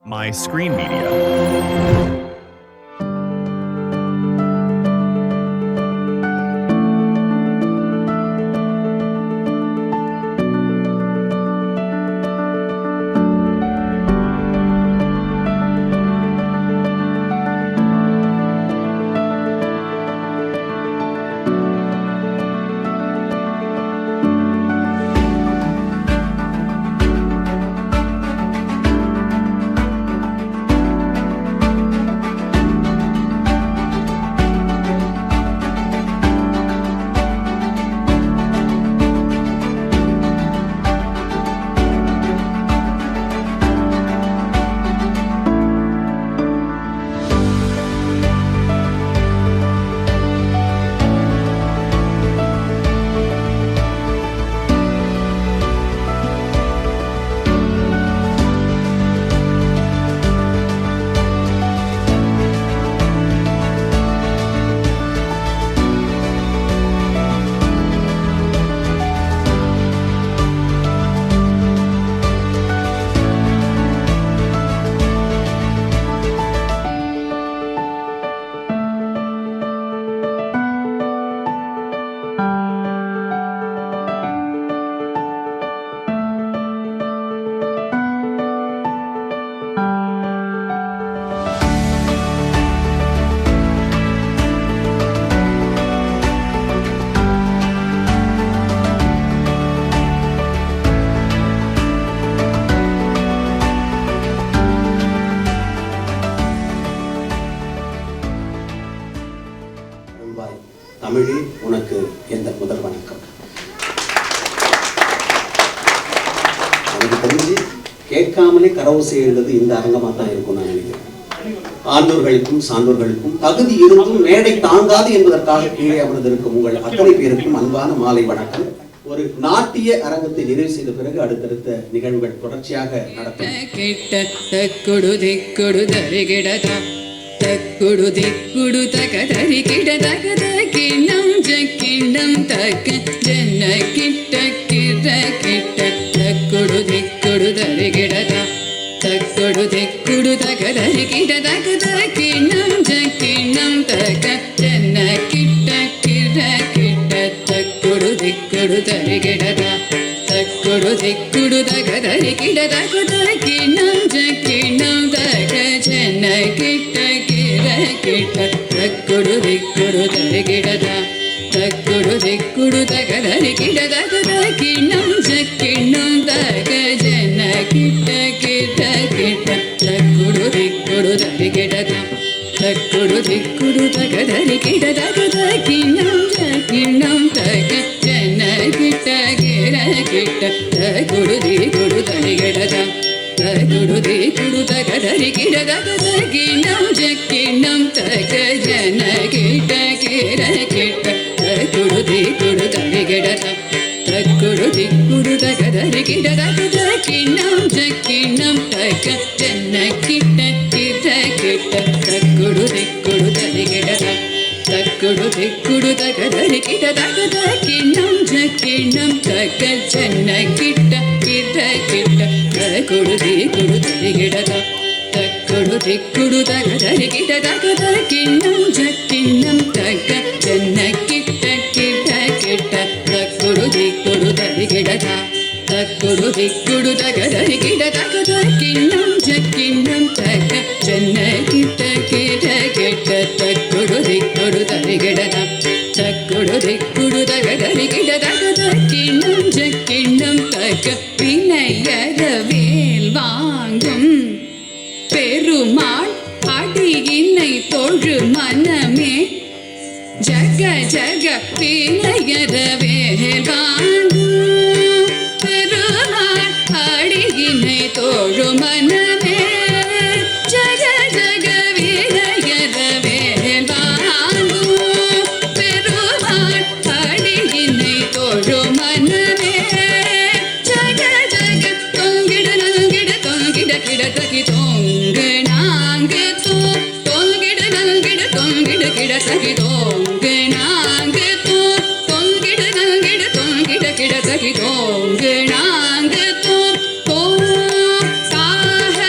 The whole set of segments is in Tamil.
My Screen Media. தமிழே உனக்கு எந்த முதல் வணக்கம். எனக்கு தெரிஞ்சு கேட்காமலே கரவோசை எழுது இந்த அரங்கமாக தான் இருக்கும் நான் நினைக்கிறேன். ஆண்டோர்களுக்கும் சான்றோர்களுக்கும் தகுதி இருந்தும் மேடை தாங்காது என்பதற்காக கீழே அமர்ந்திருக்கும் உங்கள் அத்தனை பேருக்கும் அன்பான மாலை வணக்கம். ஒரு நாட்டிய அரங்கத்தை நிறைவு செய்த பிறகு அடுத்தடுத்த நிகழ்வுகள் தொடர்ச்சியாக நடக்கும். தக்குடு திக்குடு தகதரி கிட தகத கிண்ணம் ஜக்கிண்ணம் தக்க ஜன்ன கிட்ட கிட கிட்ட தக்குடு திக்குடு தரி கிடதா தக்குடு திக்குடு தகதரி கிட தகத கிண்ணம் ஜக்கிண்ணம் தக்க ஜன்ன கிட்ட கிட கிட்ட தக்குடு திக்குடு தரி கிடதா தக்குடு திக்குடு தகதரி கிட தகத கிண்ணம் ஜக்கிண்ணம் தக்க ஜன்ன கிட்ட கிட்ட தக்குடு திக்குடு தரி கிடதா தக்குடு திக்குடு தகதரி கிட தகத கிண்ணம் ஜக்கிண்ணம் தக ஜன கிட்ட கிட்ட கிட்ட தக்குடு திக்குடு தரி கிடதா தக்குடு திக்குடு தகதரி கிட தகத கிண்ணம் ஜக்கிண்ணம் தக ஜன கிட்ட கிட கிட்ட தக்குடு திக்குடு தரி கிடதா தக்குடு திக்குடு தகதரி கிட தகத கிண்ணம் ஜக்கிண்ணம் தக ஜன கிட்ட கிட கிட்ட தக்குடு திக்குடு தரி கிடதா தக்குடு திக்குடு தகதரி கிட தகத கிண்ணம் ஜக்கிண்ணம் தக ஜன கிட்ட கிட்ட கிட்ட தக்குடு திக்குடு தரி கிடதா தக்குடு திக்குடு தகதரி கிட தகத கிண்ணம் ஜக்கிண்ணம் தக ஜன கிட்ட கிட்ட கிட்ட தக்குடு திக்குடு தரி கிடதா தக்குடு திக்குடு தகதரி கிட தகத கிண்ணம் ஜக்கிண்ணம் தக ஜன கிட்ட கிட்ட கிட்ட தக்குடு திக்குடு தரி கிடதா தக்குடு திக்குடு தகதரி கிட தகத கிண்ணம் ஜக்கிண்ணம் தக ஜன கிட்ட கிட்ட கிட்ட தக்குடு திக்குடு தரி கிடதா தக்குடு திக்குடு தகதரி கிட தகத கிண்ணம் ஜக்கிண்ணம் தக வினையர வேல் வாங்கும் பெருமாள் அடியினை தொழு மனமே ஜக ஜக வினையர வேல் வாங்கும் பெருமாள் அடியினை தொழு மனமே ஜக ஜக வினையர வேல் வாங்கும் பெருமாள் அடியினை தொழு மனமே ஜக ஜக தொங்கிட நங்கிட தொங்கிட கிட தகி தொங்கு நாங்கு தொங்கிட நங்கிட தொங்கிட கிட தகி தொங்கு நாங்கு தொங்கிட நங்கிட தொங்கிட கிட தகி தொங்கு நாங்கு சாக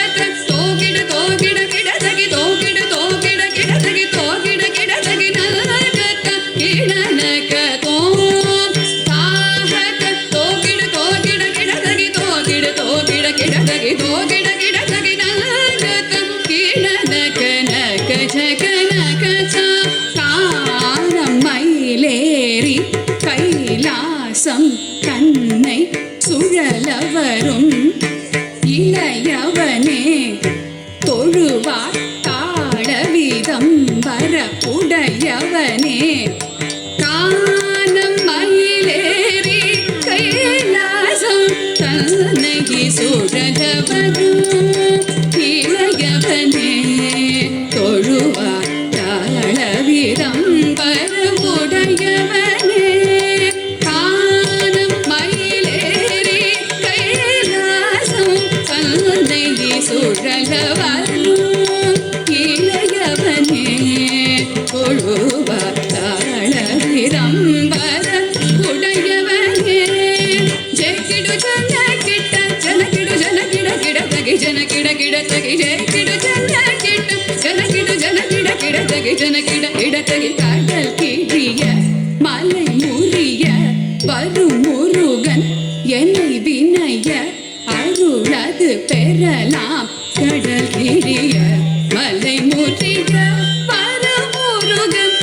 உடையவனே கானம் மயிலேறி கைலாசம் தன்னை சுழலவரும் இளையவனே தொழுவார் தாளவிரம் வரும் உடையவனே கானம் மயிலேறி கைலாசம் தன்னை சுழலவரும் இளையவனே தொழுவார் தாளவிரம் வரும் உடையவனே ஜெகிடு ஜனகிட தகி ஜனகிட கிட தகி ஜெகிடு ஜனகிட கிட தகி கடல் கிழிய மலை முறிய வரும் முருகன் என்னை வினைய அருளது பெறலாம் கடல் கிழிய மலை முறிய வரும் முருகன்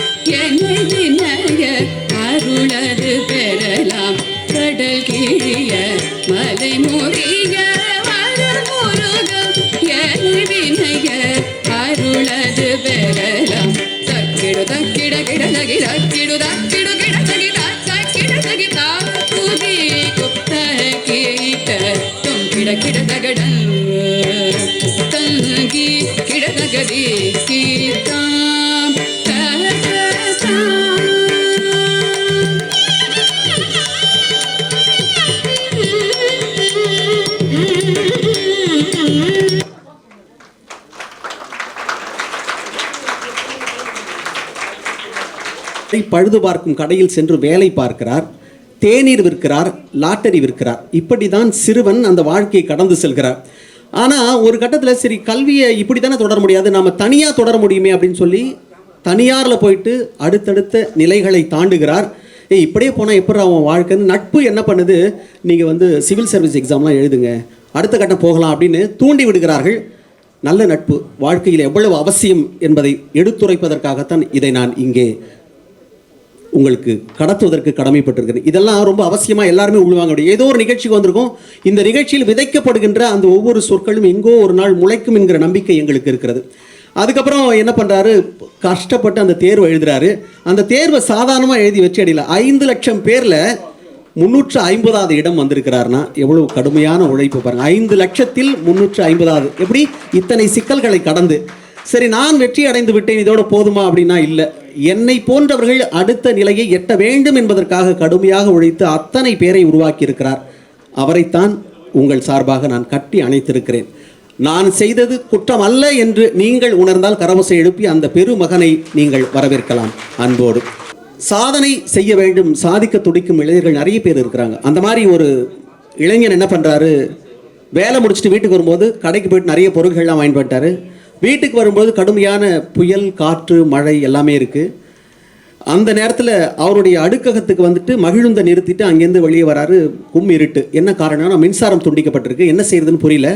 என்னை வினைய அருளது பெறலாம் கடல் கிழிய மலை முறிய வரும் முருகன் என்னை வினைய அருளது பெறலாம் தக்கிடு தக்கிட கிட தகி தக்கிடு தக்கிடு கிட தகி தக்கிட தகி தாக்குதி குப்த கீட்ட தும் கிட கிட தகடன் தங்கி கிட தகதி கீதாம் தகதாம். பழுது பார்க்கும் கடையில் சென்று வேலை பார்க்கிறார், தேநீர் விற்கிறார், லாட்டரி விற்கிறார். இப்படிதான் சிறுவன் அந்த வாழ்க்கையை கடந்து செல்கிறார். ஆனால் ஒரு கட்டத்தில் சரி கல்வியை இப்படி தானே தொடர முடியாது, நம்ம தனியாக தொடர முடியுமே அப்படின்னு சொல்லி தனியாரில் போயிட்டு அடுத்தடுத்த நிலைகளை தாண்டுகிறார். இப்படியே போனால் எப்படி அவன் வாழ்க்கைன்னு நட்பு என்ன பண்ணுது, நீங்கள் சிவில் சர்வீஸ் எக்ஸாம்லாம் எழுதுங்க, அடுத்த கட்டம் போகலாம் அப்படின்னு தூண்டி விடுகிறார்கள். நல்ல நட்பு வாழ்க்கையில் எவ்வளவு அவசியம் என்பதை எடுத்துரைப்பதற்காகத்தான் இதை நான் இங்கே உங்களுக்கு கடத்துவதற்கு கடமைப்பட்டிருக்கிறேன். இதெல்லாம் ரொம்ப அவசியமாக எல்லாருமே உள்வாங்க. ஏதோ ஒரு நிகழ்ச்சிக்கு வந்திருக்கோம், இந்த நிகழ்ச்சியில் விதைக்கப்படுகின்ற அந்த ஒவ்வொரு சொற்களும் எங்கோ ஒரு நாள் முளைக்கும் என்கிற நம்பிக்கை எங்களுக்கு இருக்கிறது. அதுக்கப்புறம் என்ன பண்ணுறாரு, கஷ்டப்பட்டு அந்த தேர்வை எழுதுறாரு. அந்த தேர்வை சாதாரணமாக எழுதி வச்சு அடியில் 5 லட்சம் பேரில் 350வது இடம் வந்திருக்கிறாருன்னா எவ்வளவு கடுமையான உழைப்பு பாருங்கள். 5 லட்சத்தில் 350வது, எப்படி இத்தனை சிக்கல்களை கடந்து. சரி நான் வெற்றி அடைந்து விட்டேன் இதோட போதுமா அப்படின்னா இல்லை, என்னை போன்றவர்கள் அடுத்த நிலையை எட்ட வேண்டும் என்பதற்காக கடுமையாக உழைத்து அத்தனை பேரை உருவாக்கி இருக்கிறார். அவரைத்தான் உங்கள் சார்பாக நான் கட்டி அணைத்திருக்கிறேன். நான் செய்தது குற்றம் அல்ல என்று நீங்கள் உணர்ந்தால் கரவசை எழுப்பி அந்த பெருமகனை நீங்கள் வரவேற்கலாம் அன்போடு. சாதனை செய்ய வேண்டும், சாதிக்க துடிக்கும் இளைஞர்கள் நிறைய பேர் இருக்கிறாங்க. அந்த மாதிரி ஒரு இளைஞன் என்ன பண்ணுறாரு, வேலை முடிச்சுட்டு வீட்டுக்கு வரும்போது கடைக்கு போயிட்டு நிறைய பொருட்கள்லாம் வாங்கிட்டு வந்துட்டாரு. வீட்டுக்கு வரும்போது கடுமையான புயல், காற்று, மழை எல்லாமே இருக்குது. அந்த நேரத்தில் அவருடைய அடுக்ககத்துக்கு மகிழுந்த நிறுத்திட்டு அங்கேருந்து வெளியே வராரு. இருட்டு. என்ன காரணம்னா மின்சாரம் துண்டிக்கப்பட்டிருக்கு, என்ன செய்யறதுன்னு புரியல.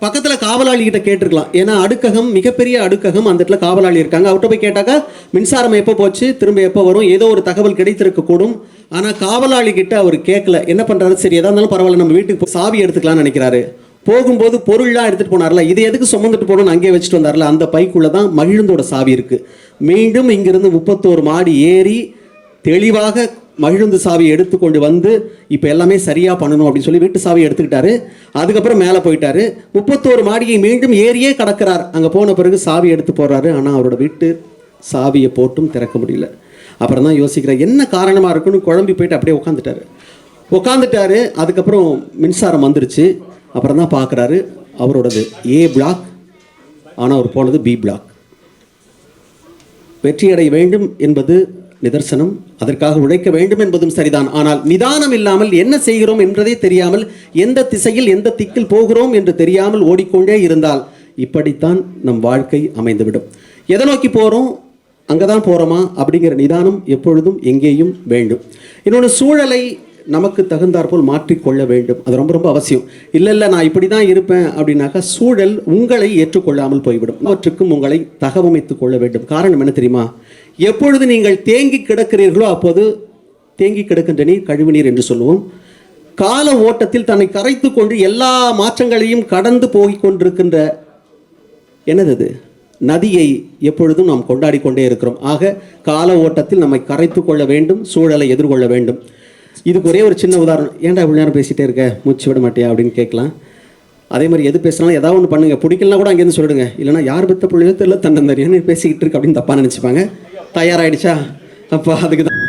பக்கத்தில் காவலாளிகிட்ட கேட்டிருக்கலாம், ஏன்னா அடுக்ககம் மிகப்பெரிய அடுக்ககம், அந்த இடத்துல காவலாளி இருக்காங்க. அவர்கிட்ட போய் கேட்டாக்கா மின்சாரம் எப்போ போச்சு, திரும்ப எப்போ வரும், ஏதோ ஒரு தகவல் கிடைத்திருக்கக்கூடும். ஆனால் காவலாளி கிட்ட அவர் கேட்கல. என்ன பண்ணுறாரு, சரி எதா இருந்தாலும் பரவாயில்ல நம்ம வீட்டுக்கு சாவி எடுத்துக்கலாம்னு நினைக்கிறாரு. போகும்போது பொருள்லாம் எடுத்துகிட்டு போனார்ல, இதை எதுக்கு சுமந்துட்டு போகணும்னு அங்கேயே வச்சுட்டு வந்தார்ல, அந்த பைக்குள்ளே தான் மகிழுந்தோட சாவி இருக்குது. மீண்டும் இங்கிருந்து 31 மாடி ஏறி தெளிவாக மகிழுந்து சாவியை எடுத்துக்கொண்டு இப்போ எல்லாமே சரியாக பண்ணணும் அப்படின்னு சொல்லி வீட்டு சாவியை எடுத்துக்கிட்டாரு. அதுக்கப்புறம் மேலே போயிட்டாரு. 31 மாடியை மீண்டும் ஏறியே கடக்கிறார். அங்கே போன பிறகு சாவி எடுத்து போடுறாரு. ஆனால் அவரோட வீட்டு சாவியை போட்டும் திறக்க முடியல. அப்புறம் தான் யோசிக்கிறார் என்ன காரணமாக இருக்குன்னு. குழம்பி போயிட்டு அப்படியே உட்காந்துட்டாரு. அதுக்கப்புறம் மின்சாரம் வந்துருச்சு. அப்புறம் தான் பார்க்குறாரு அவரோடது ஏ பிளாக், ஆனால் அவர் போனது பி பிளாக். வெற்றியடைய வேண்டும் என்பது நிதர்சனம், அதற்காக உழைக்க வேண்டும் என்பதும் சரிதான். ஆனால் நிதானம் இல்லாமல் என்ன செய்கிறோம் என்றதே தெரியாமல், எந்த திசையில் எந்த திக்கில் போகிறோம் என்று தெரியாமல் ஓடிக்கொண்டே இருந்தால் இப்படித்தான் நம் வாழ்க்கை அமைந்துவிடும். எதை நோக்கி போகிறோம், அங்கே தான் போகிறோமா அப்படிங்கிற நிதானம் எப்பொழுதும் எங்கேயும் வேண்டும். இன்னொன்று, சூழலை நமக்கு தகுந்தாற்போல் மாற்றிக்கொள்ள வேண்டும். அது ரொம்ப ரொம்ப அவசியம். இல்லை நான் இப்படி தான் இருப்பேன் அப்படின்னாக்கா சூழல் உங்களை ஏற்றுக்கொள்ளாமல் போய்விடும். அவற்றுக்கும் உங்களை தகவமைத்துக் கொள்ள வேண்டும். காரணம் என்ன தெரியுமா, எப்பொழுது நீங்கள் தேங்கி கிடக்கிறீர்களோ அப்போது தேங்கி கிடக்கின்ற நீர் கழிவு நீர் என்று சொல்லுவோம். கால ஓட்டத்தில் தன்னை கரைத்து கொண்டு எல்லா மாற்றங்களையும் கடந்து போய் கொண்டிருக்கின்ற என்னது நதியை எப்பொழுதும் நாம் கொண்டாடி கொண்டே இருக்கிறோம். ஆக கால ஓட்டத்தில் நம்மை கரைத்து கொள்ள வேண்டும், சூழலை எதிர்கொள்ள வேண்டும். இதுக்கு ஒரே ஒரு சின்ன உதாரணம். ஏன்டா இவ்வளோ நேரம் பேசிகிட்டே இருக்க, மூச்சு விட மாட்டியா அப்படின்னு கேட்கலாம். அதே மாதிரி எது பேசினாலும் ஏதாவது ஒன்று பண்ணுங்க, பிடிக்கலனா கூட அங்கேருந்து சொல்லிடுங்க. இல்லைனா யார் பெற்ற பிள்ளையோ தெரியல, தன்னந்தரியான்னு பேசிக்கிட்டு இருக்கு அப்படின்னு தப்பாக நினச்சிப்பாங்க. தயாராகிடுச்சா? அப்போ அதுக்கு தான்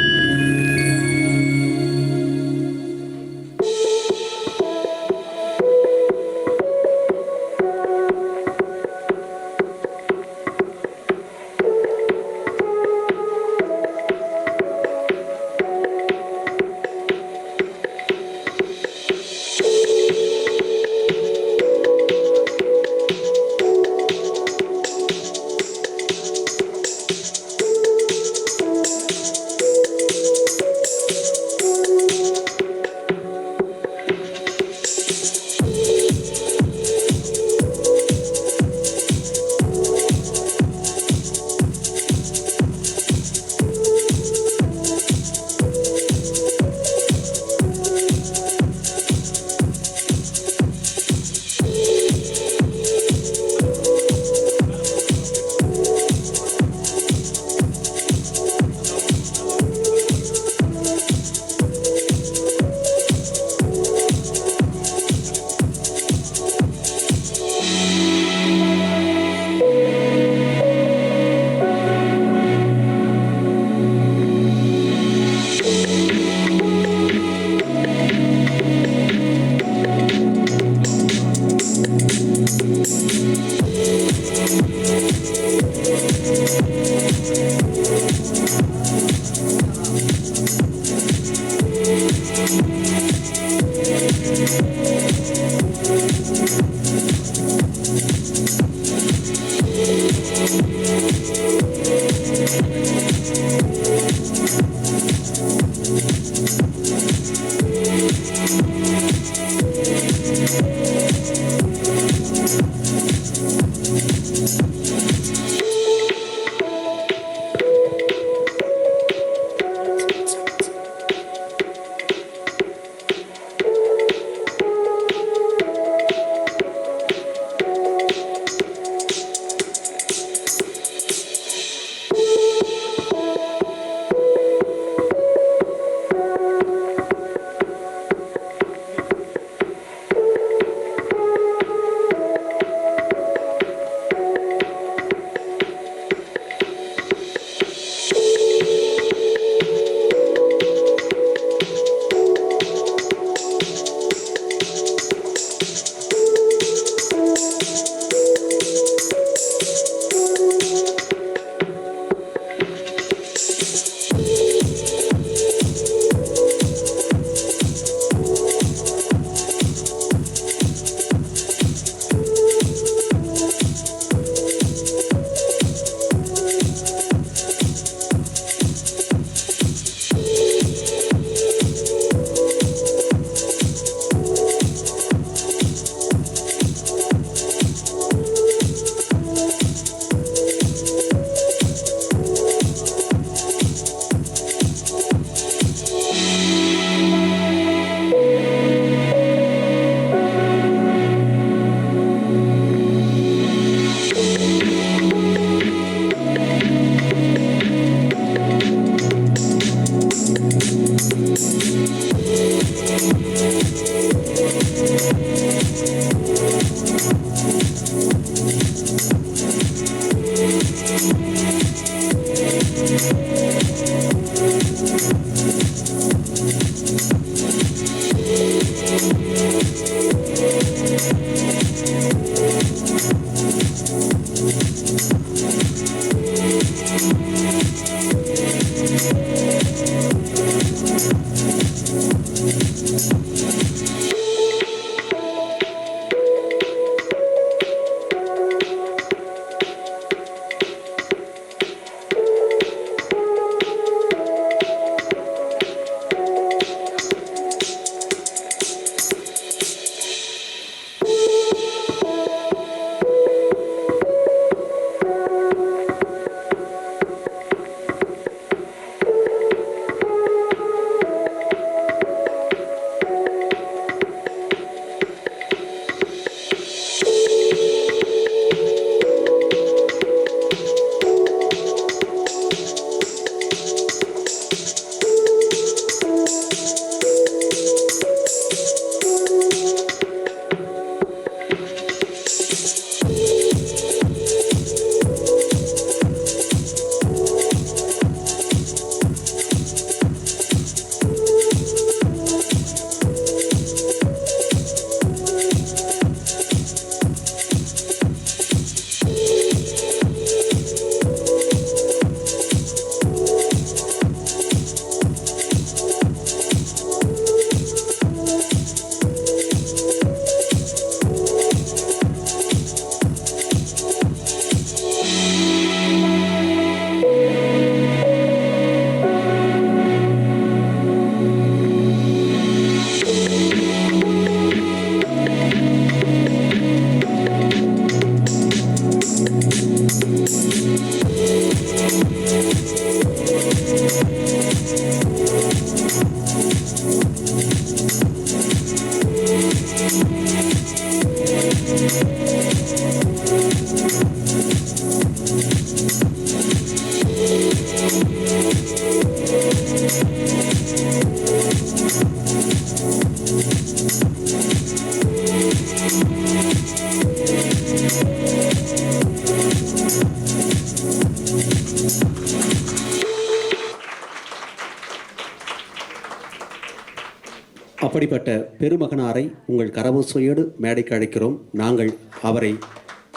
அப்படிப்பட்ட பெருமகனாரை உங்கள் கரவொசையோடு மேடைக்கு அழைக்கிறோம். நாங்கள் அவரை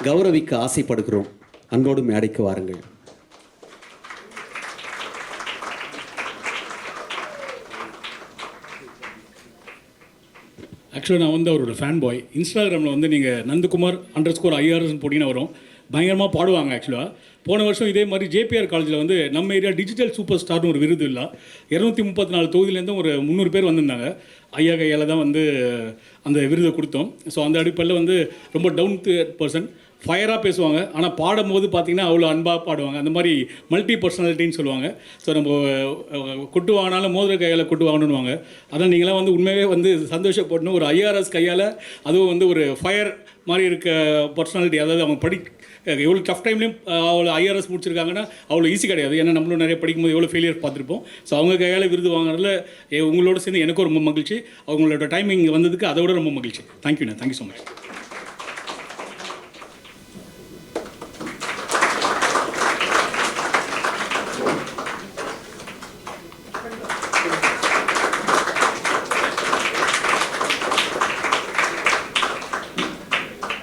கௌரவிக்க ஆசைப்படுகிறோம். அன்போடு மேடைக்கு வாருங்கள். ஆக்சுவலாக நான் வந்து அவரோட ஃபேன் பாய். இன்ஸ்டாகிராமில் வந்து நீங்கள் நந்தகுமார் _IRS போட்டிங்கன்னா வரும். பயங்கரமாக பாடுவாங்க. ஆக்சுவலாக போன வருஷம் இதே மாதிரி ஜேபிஆர் காலேஜில் வந்து நம்ம ஏரியா டிஜிட்டல் சூப்பர் ஸ்டார்னு ஒரு விருது இல்லை, 234 தொகுதியிலேருந்து ஒரு 300 பேர் வந்திருந்தாங்க. ஐயா கையால் தான் வந்து அந்த விருதை கொடுத்தோம். ஸோ அந்த அடிப்படையில் வந்து ரொம்ப டவுன் டு பர்சன், ஃபயராக பேசுவாங்க. ஆனால் பாடும்போது பார்த்திங்கன்னா அவ்வளோ அன்பாக பாடுவாங்க. அந்த மாதிரி மல்டி பர்சனாலிட்டின்னு சொல்லுவாங்க. ஸோ நம்ம கொட்டு வாங்கினாலும் மோதிர கையால் கொட்டு வாங்கணுன்னுவாங்க. அதான் நீங்களாம் வந்து உண்மையாகவே வந்து சந்தோஷப்படணும். ஒரு IRS கையால் அதுவும் வந்து ஒரு ஃபயர் மாதிரி இருக்க பர்சனாலிட்டி. அதாவது அவங்க எவ்வளோ டஃப் டைம்லேயும் அவ்வளோ IRS முடிச்சிருக்காங்கன்னா அவ்வளோ ஈஸி கிடையாது. ஏன்னா நம்மளும் நிறைய படிக்கும்போது எவ்வளோ ஃபெயிலியர் பார்த்துருப்போம். ஸோ அவங்க கையால் விருது வாங்குறதுல உங்களோட சேர்ந்து எனக்கும் ரொம்ப மகிழ்ச்சி. அவங்களோட டைமிங் வந்ததுக்கு அதை விட ரொம்ப மகிழ்ச்சி. தேங்க்யூண்ணா, தேங்க்யூ ஸோ மச்.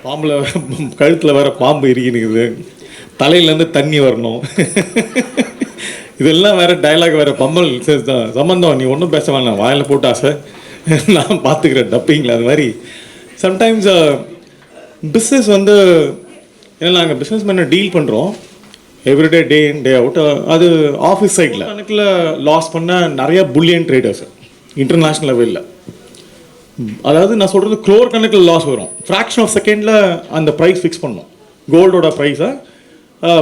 பாம்பில் கழுத்தில் வேறு பாம்பு இருக்குது, தலையிலேருந்து தண்ணி வரணும், இதெல்லாம் வேறு டைலாக் வேறு. பம்பல் சம்மந்தம், நீ ஒன்றும் பேச வேணாம், வாயில் போட்டு ஆசை, நான் பார்த்துக்கிறேன் டப்பிங்கில். அது மாதிரி சம்டைம்ஸ் பிஸ்னஸ் வந்து ஏன்னா நாங்கள் பிஸ்னஸ் மேனை டீல் பண்ணுறோம் எவ்ரிடே, டே இன் டே அவுட். அது ஆஃபீஸ் சைடில் கணக்கில் லாஸ் பண்ண நிறைய புல்லியன் ட்ரேடர்ஸ் இன்டர்நேஷ்னல் லெவலில். அதாவது நான் சொல்கிறது க்ரோர் கணக்கில் லாஸ் வரும். ஃப்ராக்ஷன் ஆஃப் செகண்டில் அந்த ப்ரைஸ் ஃபிக்ஸ் பண்ணோம். கோல்டோட ப்ரைஸை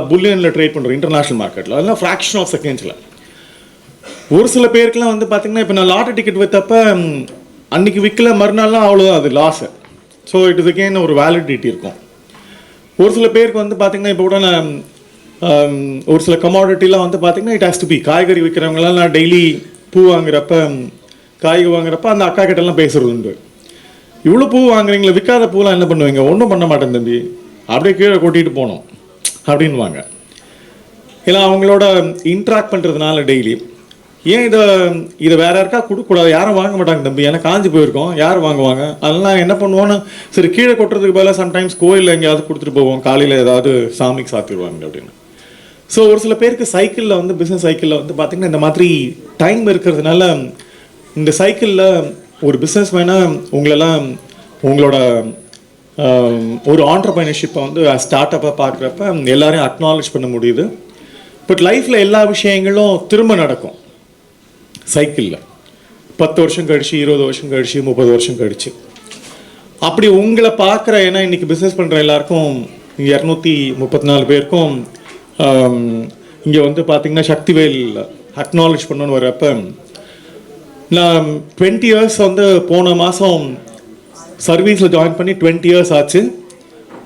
புல்லியனில் ட்ரேட் பண்ணுறோம் இன்டர்நேஷ்னல் மார்க்கெட்டில். அதெல்லாம் ஃப்ராக்ஷன் ஆஃப் செகண்ட்ஸில். ஒரு சில பேருக்குலாம் வந்து பார்த்திங்கன்னா, இப்போ நான் லாட்டரி டிக்கெட் விற்றப்ப அன்றைக்கி விற்கல, மறுநாள்லாம் அவ்வளோதான் அது loss. So it is again ஒரு வேலிடிட்டி இருக்கும். ஒரு சில பேருக்கு வந்து பார்த்திங்கன்னா, இப்போ கூட நான் ஒரு சில கமாடிட்டிலாம் வந்து பார்த்திங்கன்னா இட் ஹேஸ் டு பி. காய்கறி விற்கிறவங்களாம் நான் டெய்லி பூ வாங்குறப்ப, காய்கறி வாங்குறப்ப அந்த அக்கா கிட்டலாம் பேசுகிறது உண்டு. இவ்வளோ பூ வாங்குறீங்களா, விற்காத பூலாம் என்ன பண்ணுவீங்க? ஒன்றும் பண்ண மாட்டேன் தம்பி, அப்படியே கீழே கொட்டிட்டு போனோம் அப்படின்வாங்க. ஏன்னா அவங்களோட இன்ட்ராக்ட் பண்ணுறதுனால டெய்லி, ஏன் இதை வேற யாருக்கா கொடுக்கக்கூடாது? யாரும் வாங்க மாட்டாங்க தம்பி, ஏன்னா காஞ்சி போயிருக்கோம், யார் வாங்குவாங்க? அதெல்லாம் என்ன பண்ணுவோன்னு சரி கீழே கொட்டுறதுக்கு பதிலாக சம்டைம்ஸ் கோயிலில் எங்கேயாவது கொடுத்துட்டு போவோம், காலையில் ஏதாவது சாமிக்கு சாத்திடுவாங்க அப்படின்னு. ஸோ ஒரு சில பேருக்கு சைக்கிளில் வந்து பிஸ்னஸ் சைக்கிளில் வந்து பார்த்திங்கன்னா இந்த மாதிரி டைம் இருக்கிறதுனால, இந்த சைக்கிளில் ஒரு பிஸ்னஸ் மேனாக உங்களெல்லாம் உங்களோட ஒரு ஆண்டர்ப்ரைனர்ஷிப்பை வந்து ஸ்டார்ட் அப்பாக பார்க்குறப்ப எல்லாரையும் அக்னாலேஜ் பண்ண முடியுது. பட் லைஃப்பில் எல்லா விஷயங்களும் திரும்ப நடக்கும் சைக்கிளில். 10 வருஷம் கழிச்சு, 20 வருஷம் கழிச்சு, 30 வருஷம் கழிச்சு. அப்படி உங்களை பார்க்குற, ஏன்னா இன்றைக்கி பிஸ்னஸ் பண்ணுற எல்லாருக்கும் 234 பேருக்கும் இங்கே வந்து பார்த்திங்கன்னா சக்திவேல் அக்னாலேஜ் பண்ணணுன்னு வரப்போ, நான் 20 இயர்ஸ் வந்து போன மாதம் சர்வீஸில் ஜாயின் பண்ணி 20 இயர்ஸ் ஆச்சு.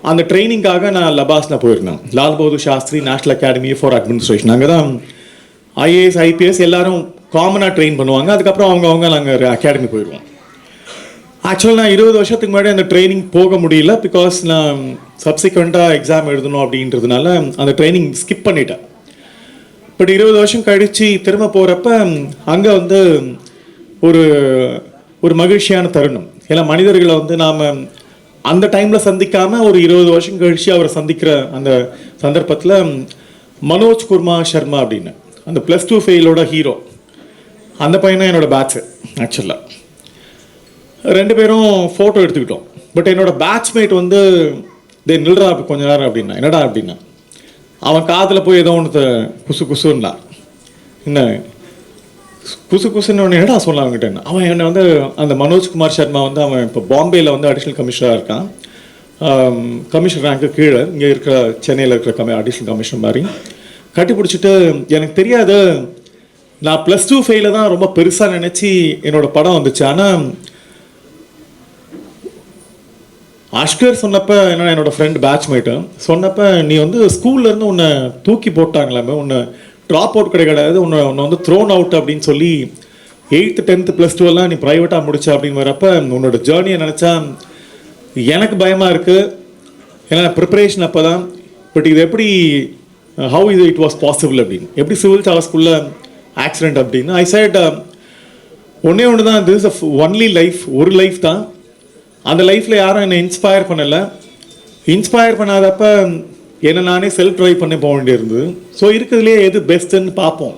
அந்த ட்ரைனிங்காக நான் லபாஸ்ல போயிருந்தேன். Lal Bahadur Shastri national academy for administration. அங்கே தான் IAS IPS எல்லாரும் காமனாக ட்ரெயின் பண்ணுவாங்க. அதுக்கப்புறம் அவங்க நாங்கள் அகாடமி போயிடுவோம். ஆக்சுவலாக நான் 20 வருஷத்துக்கு முன்னாடி அந்த ட்ரைனிங் போக முடியல. பிகாஸ் நான் சப்சிக்வெண்ட்டாக எக்ஸாம் எழுதணும் அப்படின்றதுனால அந்த ட்ரைனிங் ஸ்கிப் பண்ணிட்டேன். பட் 20 வருஷம் கழித்து திரும்ப போகிறப்ப அங்கே வந்து ஒரு மகிழ்ச்சியான தருணம். ஏன்னா மனிதர்களை வந்து நாம் அந்த டைமில் சந்திக்காமல் ஒரு 20 வருஷம் கழித்து அவரை சந்திக்கிற அந்த சந்தர்ப்பத்தில் மனோஜ் குமார் சர்மா அப்படின்னு அந்த +2 ஃபெயிலோட ஹீரோ, அந்த பையனை என்னோடய பேட்ச்சு. ஆக்சுவலாக 2 பேரும் ஃபோட்டோ எடுத்துக்கிட்டோம். பட் என்னோடய பேட்ச்மேட் வந்து நில்றா கொஞ்ச நேரம் அப்படின்னா. என்னடா அப்படின்னா, அவன் காதில் போய் ஏதோ ஒன்று குசுன்னா, என்ன குசுன்னு ஒன்று என்னடா சொல்ல அவங்ககிட்ட. அவன் என்னை வந்து அந்த மனோஜ்குமார் சர்மா வந்து அவன் இப்போ பாம்பேயில் வந்து அடிஷ்னல் கமிஷனராக இருக்கான். கமிஷனர் ரேங்க்கு கீழே இங்கே இருக்கிற சென்னையில் இருக்கிற அடிஷ்னல் கமிஷனர் மாதிரி கட்டி பிடிச்சிட்டு, எனக்கு தெரியாது, நான் +2 ஃபெயில தான் ரொம்ப பெருசாக நினச்சி என்னோடய படம் வந்துச்சு. ஆனால் அஷ்கர் சொன்னப்போ, என்ன என்னோடய ஃப்ரெண்ட் பேட்ச்மேட்டு சொன்னப்போ, நீ வந்து ஸ்கூல்லேருந்து உன்னை தூக்கி போட்டாங்களாமே, உன்னை ட்ராப் அவுட் கிடையாது, உன்னை வந்து த்ரோன் அவுட் அப்படின்னு சொல்லி 8th 10th +2 எல்லாம் நீ ப்ரைவேட்டாக முடிச்ச அப்படின்னு வரப்போ உன்னோட ஜேர்னியை நினச்சா எனக்கு பயமாக இருக்குது. ஏன்னா ப்ரிப்பரேஷன் அப்போ தான். பட் இது எப்படி, ஹவு இட் வாஸ் பாசிபிள் அப்படின்னு, எப்படி சிவில் சார்ஸ்குள்ளே ஆக்சிடெண்ட் அப்படின்னு. ஐ சைட் ஒன்றே ஒன்று தான், திஸ் இஸ் ஒன்லி லைஃப், ஒரு லைஃப் தான். அந்த லைஃப்பில் யாரும் என்னை இன்ஸ்பயர் பண்ணலை. இன்ஸ்பயர் பண்ணாதப்ப என்னை நானே செல்ஃப் ட்ரைவ் பண்ணி போக வேண்டியிருந்தது. ஸோ இருக்கிறதுலே எது பெஸ்ட்டுன்னு பார்ப்போம்.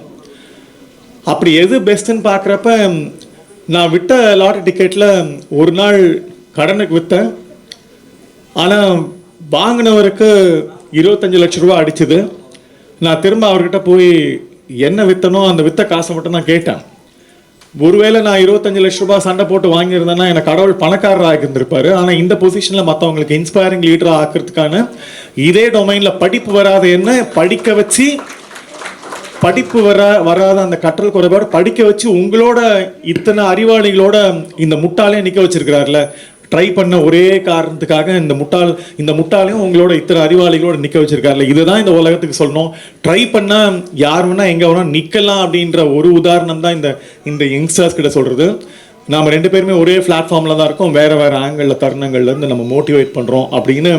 அப்படி எது பெஸ்ட்டுன்னு பார்க்குறப்ப நான் விட்ட லாட்டரி டிக்கெட்டில் ஒரு நாள் கடனுக்கு விற்றேன். ஆனால் வாங்கினவருக்கு 25 லட்ச ரூபா அடிச்சுது. நான் திரும்ப அவர்கிட்ட போய் என்ன விற்றனோ அந்த விற்ற காசை மட்டும் நான் கேட்டேன். ஒருவேளை நான் 25 லட்ச ரூபாய் சண்டை போட்டு வாங்கியிருந்தேன்னா எனக்கு கடவுள் பணக்காரராக இருந்திருப்பாரு. ஆனால் இந்த பொசிஷனில் மற்றவங்களுக்கு இன்ஸ்பைரிங் லீடராக ஆக்கிறதுக்கான இதே டொமைனில் படிப்பு வராத என்ன படிக்க வச்சு, படிப்பு வராத அந்த கற்றல் குறைபாடு படிக்க வச்சு உங்களோட இத்தனை அறிவாளிகளோட இந்த முட்டாளையும் நிற்க வச்சிருக்கிறார்ல. ட்ரை பண்ண ஒரே காரணத்துக்காக இந்த முட்டாளையும் உங்களோட இத்தனை அறிவாளிகளோட நிற்க வச்சிருக்காருல்ல. இதுதான் இந்த உலகத்துக்கு சொல்லணும். ட்ரை பண்ணால் யார் வேணா எங்கே வேணா நிற்கலாம் அப்படின்ற ஒரு உதாரணம் தான் இந்த யங்ஸ்டர்ஸ் கிட்ட சொல்கிறது. நாம் 2 பேருமே ஒரே பிளாட்ஃபார்மில் தான் இருக்கோம். வேறு வேறு ஆங்கிளில் தருணங்கள்லேருந்து நம்ம மோட்டிவேட் பண்ணுறோம் அப்படின்னு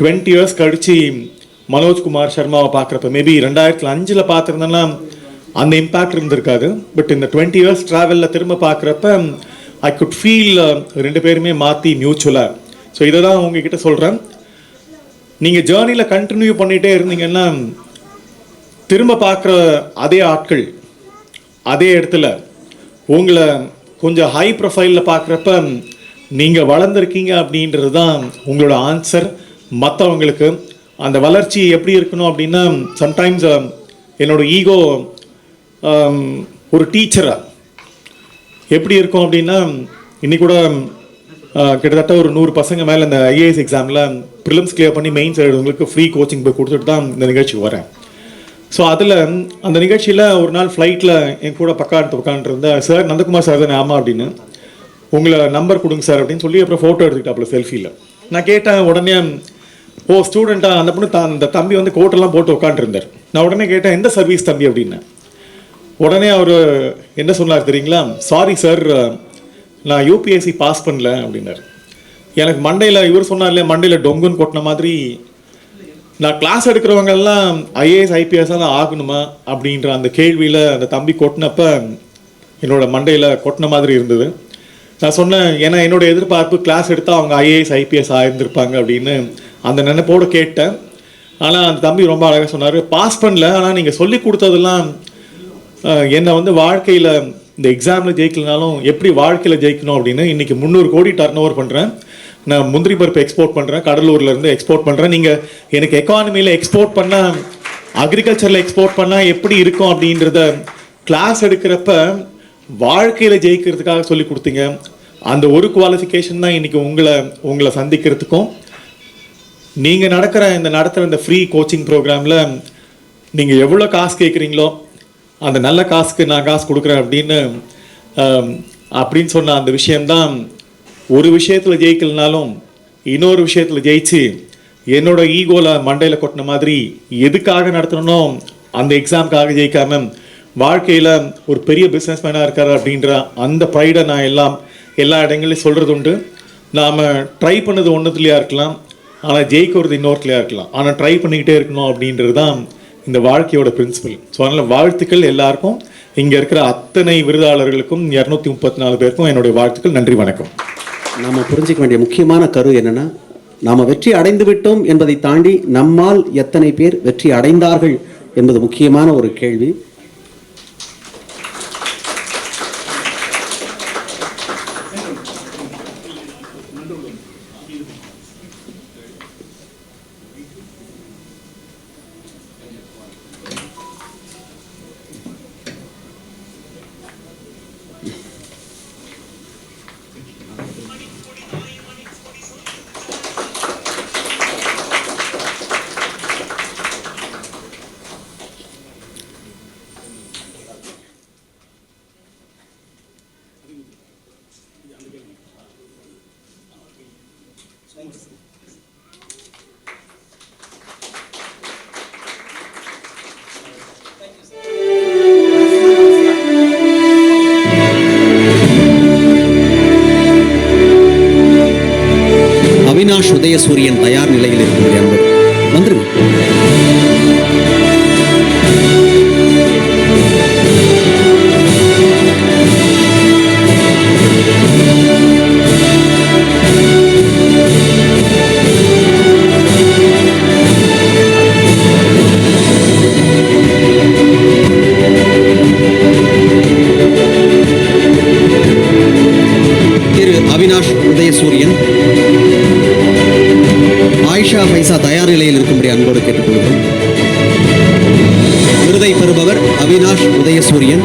20 இயர்ஸ் கழித்து மனோஜ்குமார் சர்மாவை பார்க்குறப்ப மேபி 2005 பார்த்துருந்தேன்னா அந்த இம்பேக்ட் இருந்திருக்காது. பட் இந்த 20 இயர்ஸ் ட்ராவலில் திரும்ப பார்க்குறப்ப ஐ குட் ஃபீல் 2 பேருமே மாற்றி மியூச்சுவலாக. ஸோ இதை தான் உங்ககிட்ட சொல்கிறேன். நீங்கள் ஜேர்னியில் கண்டினியூ பண்ணிகிட்டே இருந்தீங்கன்னா திரும்ப பார்க்குற அதே ஆட்கள் அதே இடத்துல உங்களை கொஞ்சம் ஹை ப்ரொஃபைலில் பார்க்குறப்ப நீங்கள் வளர்ந்துருக்கீங்க அப்படின்றது தான் உங்களோட ஆன்சர். மற்றவங்களுக்கு அந்த வளர்ச்சி எப்படி இருக்கணும் அப்படின்னா, சம்டைம்ஸ் என்னோட ஈகோ ஒரு டீச்சராக எப்படி இருக்கும் அப்படின்னா, இன்னைக்கு கூட கிட்டத்தட்ட ஒரு 100 பசங்க மேலே இந்த ஐஏஎஸ் எக்ஸாமில் ப்ரிலிம்ஸ் கிளியர் பண்ணி மெயின்ஸ் எழுதுவங்களுக்கு ஃப்ரீ கோச்சிங் போய் கொடுத்துட்டு தான் இந்த நிகழ்ச்சிக்கு வரேன். ஸோ அதில் அந்த நிகழ்ச்சியில் ஒரு நாள் ஃப்ளைட்டில் என் கூட பக்கம் உட்காந்துருந்த சார், நந்தகுமார் சார் தானே? ஆமாம் அப்படின்னு. உங்களை நம்பர் கொடுங்க சார் அப்படின்னு சொல்லி அப்புறம் ஃபோட்டோ எடுத்துக்கிட்டாப்புல செல்ஃபியில். நான் கேட்டேன் உடனே, ஓ ஸ்டூடெண்ட்டாக? அந்த பொண்ணு அந்த தம்பி வந்து கோட்டெல்லாம் போட்டு உட்காந்துருந்தார். நான் உடனே கேட்டேன், எந்த சர்வீஸ் தம்பி அப்படின்னு. உடனே அவர் என்ன சொன்னார் தெரியுங்களா? சாரி சார், நான் யூபிஎஸ்சி பாஸ் பண்ணல அப்படின்னார். எனக்கு மண்டையில் இவர் சொன்னார் இல்லையா, மண்டையில் டொங்குன்னு கொட்டின மாதிரி, நான் கிளாஸ் எடுக்கிறவங்கெல்லாம் ஐஏஎஸ் ஐபிஎஸ்ஸாக ஆகணுமா அப்படின்ற அந்த கேள்வியில் அந்த தம்பி கொட்டினப்ப என்னோட மண்டையில் கொட்டின மாதிரி இருந்தது. நான் சொன்னேன், ஏன்னா என்னோட எதிர்பார்ப்பு கிளாஸ் எடுத்தால் அவங்க ஐஏஎஸ் ஐபிஎஸ் ஆகிருந்திருப்பாங்க அப்படின்னு அந்த நினைப்போடு கேட்டேன். ஆனால் அந்த தம்பி ரொம்ப அழகாக சொன்னார், பாஸ் பண்ணல, ஆனால் நீங்கள் சொல்லி கொடுத்ததெல்லாம் என்னை வந்து வாழ்க்கையில் இந்த எக்ஸாமில் ஜெயிக்கலனாலும் எப்படி வாழ்க்கையில் ஜெயிக்கணும் அப்படின்னு. இன்றைக்கி 300 கோடி டர்ன் ஓவர் பண்ணுறேன். நான் முந்திரி பருப்பு எக்ஸ்போர்ட் பண்ணுறேன், கடலூர்லேருந்து எக்ஸ்போர்ட் பண்ணுறேன். நீங்கள் எனக்கு எக்கானமியில் எக்ஸ்போர்ட் பண்ணால், அக்ரிகல்ச்சரில் எக்ஸ்போர்ட் பண்ணால் எப்படி இருக்கும் அப்படின்றத கிளாஸ் எடுக்கிறப்ப வாழ்க்கையில் ஜெயிக்கிறதுக்காக சொல்லி கொடுத்தீங்க. அந்த ஒரு குவாலிஃபிகேஷன் தான் இன்றைக்கி உங்களை சந்திக்கிறதுக்கும், நீங்கள் நடத்துகிற இந்த ஃப்ரீ கோச்சிங் ப்ரோக்ராமில் நீங்கள் எவ்வளோ காசு கேட்குறீங்களோ அந்த நல்ல காசுக்கு நான் காசு கொடுக்குறேன் அப்படின்னு சொன்ன அந்த விஷயந்தான் ஒரு விஷயத்தில் ஜெயிக்கலனாலும் இன்னொரு விஷயத்தில் ஜெயிச்சு என்னோட ஈகோவில் மண்டையில் கொட்டின மாதிரி எதுக்காக நடத்தணும்னோ அந்த எக்ஸாமுக்காக ஜெயிக்காம வாழ்க்கையில் ஒரு பெரிய பிஸ்னஸ் மேனாக இருக்கார் அப்படின்ற அந்த ப்ரைடை நான் எல்லா இடங்களையும் சொல்கிறது உண்டு. நாம் ட்ரை பண்ணது ஒன்றுத்துலையாக இருக்கலாம், ஆனால் ஜெயிக்கிறது இன்னொருத்துலையாக இருக்கலாம். ஆனால் ட்ரை பண்ணிக்கிட்டே இருக்கணும் அப்படின்றது தான் இந்த வாழ்க்கையோட பிரின்சிபல். ஸோ அதனால் வாழ்த்துக்கள் எல்லாருக்கும், இங்கே இருக்கிற அத்தனை விருதாளர்களுக்கும் 234 பேருக்கும் என்னுடைய வாழ்த்துக்கள். நன்றி, வணக்கம். நாம் புரிஞ்சிக்க வேண்டிய முக்கியமான கரு என்னென்னா, நாம் வெற்றி அடைந்து விட்டோம் என்பதை தாண்டி நம்மால் எத்தனை பேர் வெற்றி அடைந்தார்கள் என்பது முக்கியமான ஒரு கேள்வி. அவினாஷ் உதயசூரியன் தயார் நிலையில் இருக்கும் என்பது வந்துருங்க. அன்போடு கேட்டுக்கொள்கிறோம். விருதை பெறுபவர் அவினாஷ் உதயசூரியன்.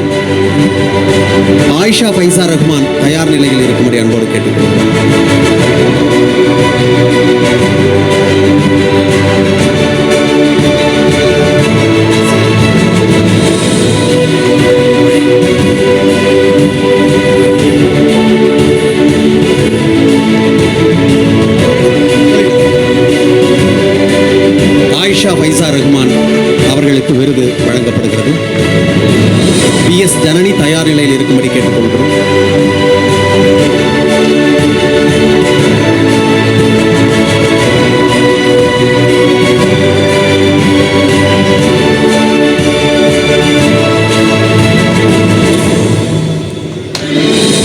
ஆயிஷா பைசா ரஹ்மான் தயார் நிலையில் இருக்கும்படி அன்போடு கேட்டுக்கொள்கிறோம். ஆயிஷா பைசா ரஹ்மான் அவர்களுக்கு விருது வழங்கப்படுகிறது. PS ஜனனி தயார் நிலையில் இருக்கும்படி கேட்டுக்கொள்கிறோம்.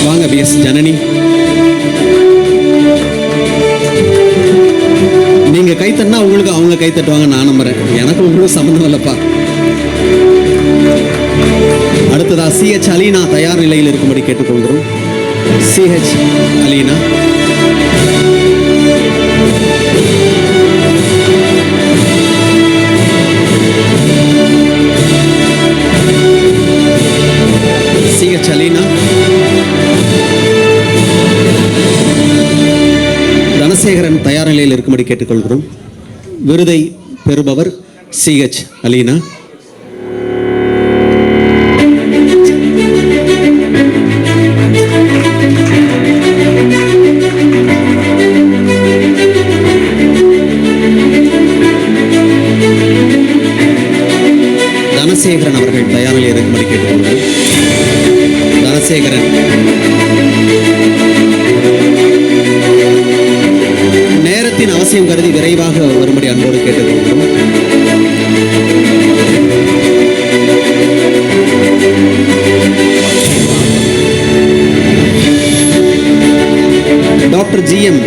வாங்க PS ஜனனி, நீங்க கைத்தட்டினா உங்களுக்கு அவங்க கைத்தட்டுவாங்க நான் நம்புறேன். எனக்கு உங்களுக்கு சம்பந்தம் இல்லப்பா. அடுத்ததா CH அலீனா தயார் நிலையில் இருக்கும்படி கேட்டுக்கொள்கிறோம். CH அலீனா. CH அலீனா. தனசேகரன் தயார் நிலையில் இருக்கும்படி கேட்டுக்கொள்கிறோம். விருதை பெறுபவர் CH அலீனா. தனசேகரன் அவர்கள் தயார் நிலையில் இருக்கும்படி கேட்டுக்கொள்கிறோம். தனசேகரன். நேரத்தின் அவசியம் கருதி விரைவாக வரும்படி அன்போடு கேட்டுக்கொள்கிறோம். Doctor GM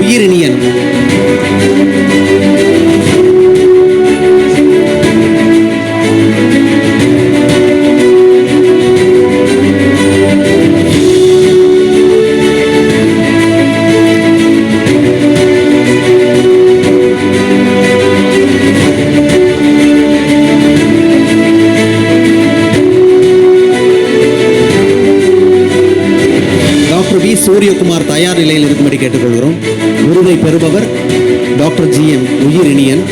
உயிரினியன். சூரியகுமார் தயார் நிலையில் இருக்கும்படி கேட்டுக்கொள்கிறோம். விருதை பெறுபவர் டாக்டர் GM உயிரினியன்.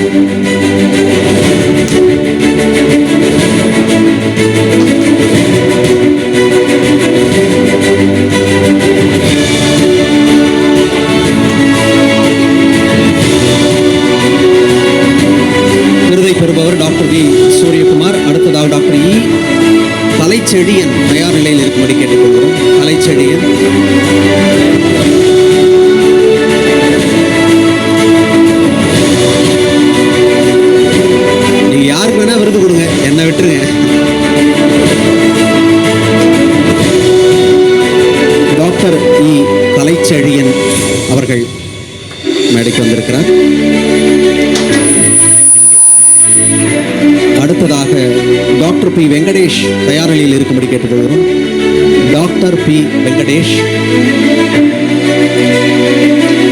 விருதை பெறுபவர் டாக்டர் V சூரியகுமார். அடுத்ததாக டாக்டர் E கலைச்செடியன் தயார் நிலையில் இருக்கும்படி கேட்டுக்கொள்கிறோம். கலைச்செடியன். நீங்க யாருக்கு வேணா விருது கொடுங்க, என்ன விட்டுருங்க. டாக்டர் E கலைச்செடியன் அவர்கள் மேடைக்கு வந்திருக்கிறார். அடுத்ததாக டாக்டர் P வெங்கடேஷ் தயார் நிலையில் இருக்கும்படி கேட்டுக்கொள்கிறோம். Doctor P Venkatesh.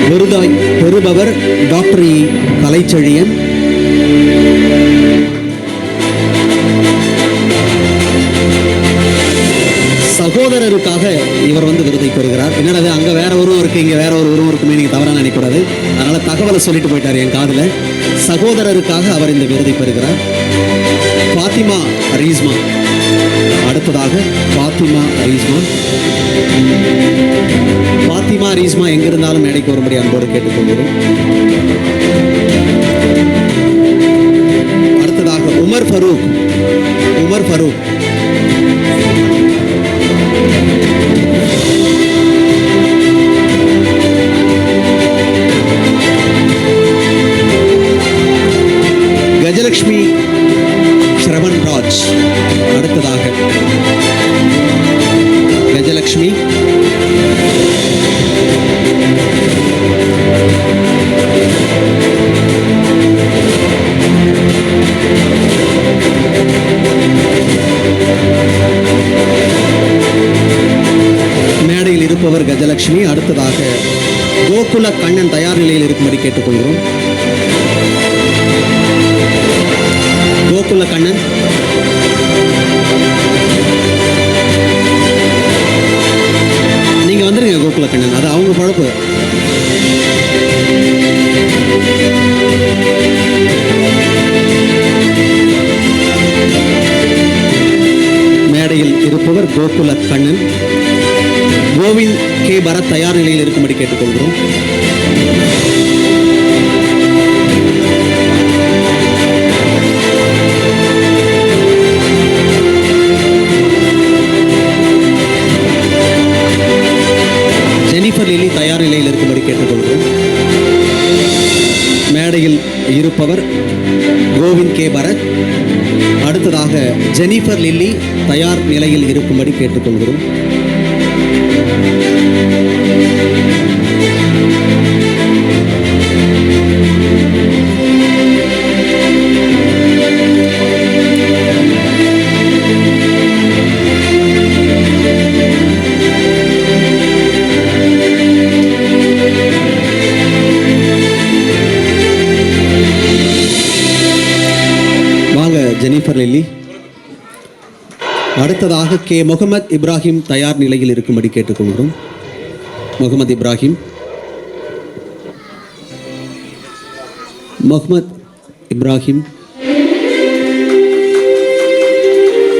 விருதாய் பெறுபவர் டாக்டர் E கலைச்செழியன். சகோதரருக்காக இவர் விருதை பெறுகிறார். என்னடா அங்க வேற ஒருவர் இருக்கு, இங்க வேற ஒரு உருவம் இருக்குமே, நீங்க தவறா நினைக்கூடாது. அதனால தகவலை சொல்லிட்டு போயிட்டாரு என் காதுல. சகோதரருக்காக அவர் இந்த விருதை பெறுகிறார். பாத்திமா ரீஸ்மா. அடுத்ததாக பாத்திமா ரீஸ்மா. பாத்திமா ரீஸ்மா எங்கிருந்தாலும் மேடைக்கு வரும்படி அன்போடு கேட்டுக்கொள்கிறோம். அடுத்ததாக Umar Farouk. Umar Farouk. Gajalakshmi Shravan Raj. அடுத்ததாக கஜலட்சுமி. மேடையில் இருப்பவர் கஜலட்சுமி. அடுத்ததாக கோகுல கண்ணன் தயார் நிலையில் இருக்கும்படி கேட்டுக்கொள்கிறோம். கோகுல கண்ணன். நீங்க வந்துருங்க கோகுல கண்ணன், அது அவங்க பழப்பு. மேடையில் இருப்பவர் கோகுல கண்ணன். கோவிந்த் கே பரத் தயார் நிலையில் இருக்கும்படி கேட்டுக்கொள்கிறோம். ஜெனிஃபர் லில்லி தயார் நிலையில் இருக்கும்படி கேட்டுக்கொள்கிறோம். மேடையில் இருப்பவர் கோவிந்த் கே பரத். அடுத்ததாக ஜெனிஃபர் லில்லி தயார் நிலையில் இருக்கும்படி கேட்டுக்கொள்கிறோம். Jennifer Lilly. அடுத்ததாக கே முகமது இப்ராஹிம் தயார் நிலையில் இருக்கும்படி கேட்டுக்கொள்கிறோம். முகமது இப்ராஹிம். முகமது இப்ராஹிம்.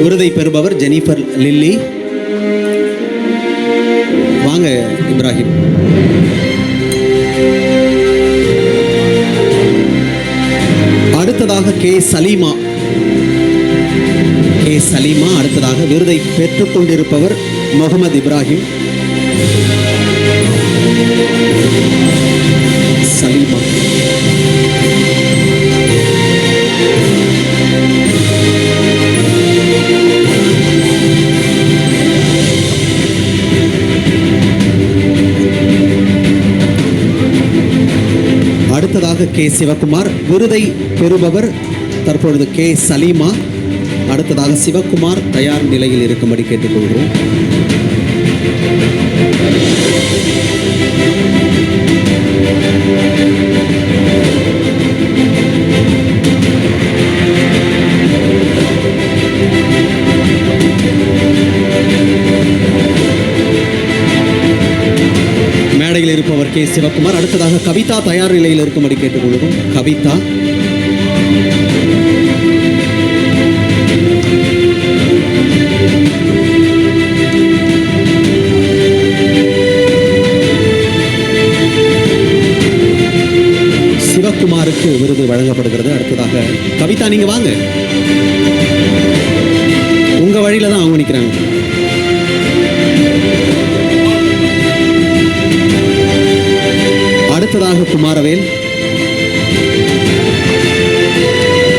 விருதை பெறுபவர் ஜெனிஃபர் லில்லி. வாங்க இப்ராஹிம். அடுத்ததாக கே சலீமா. சலீமா. அடுத்ததாக விருதை பெற்றுக் கொண்டிருப்பவர் முகமது இப்ராஹிம். சலீமா. அடுத்ததாக கே சிவகுமார். விருதை பெறுபவர் தற்பொழுது கே சலீமா. அடுத்ததாக சிவகுமார் தயார் நிலையில் இருக்கும்படி கேட்டுக்கொள்கிறோம். மேடையில் இருப்பவர் கே சிவகுமார். அடுத்ததாக கவிதா தயார் நிலையில் இருக்கும்படி கேட்டுக்கொள்கிறோம். கவிதா. சிவகுமாருக்கு விருது வழங்கப்படுகிறது. அடுத்ததாக கவிதா, நீங்க வாங்க. உங்க வழியில தான் அவங்க நிற்கிறாங்க. அடுத்ததாக குமாரவேல்.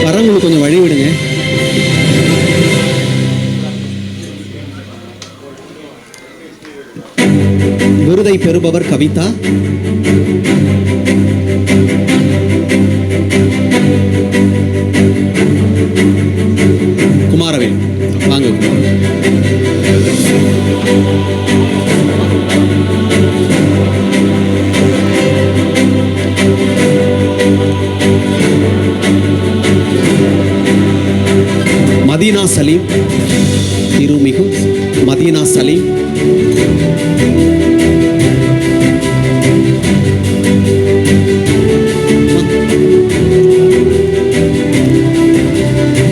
வரவங்களுக்கு கொஞ்சம் வழி விடுங்க. விருதை பெறுபவர் கவிதா. குமாரவேல் வாங்க. மதீனா சலீம். திருமிகு மதீனா சலீம்.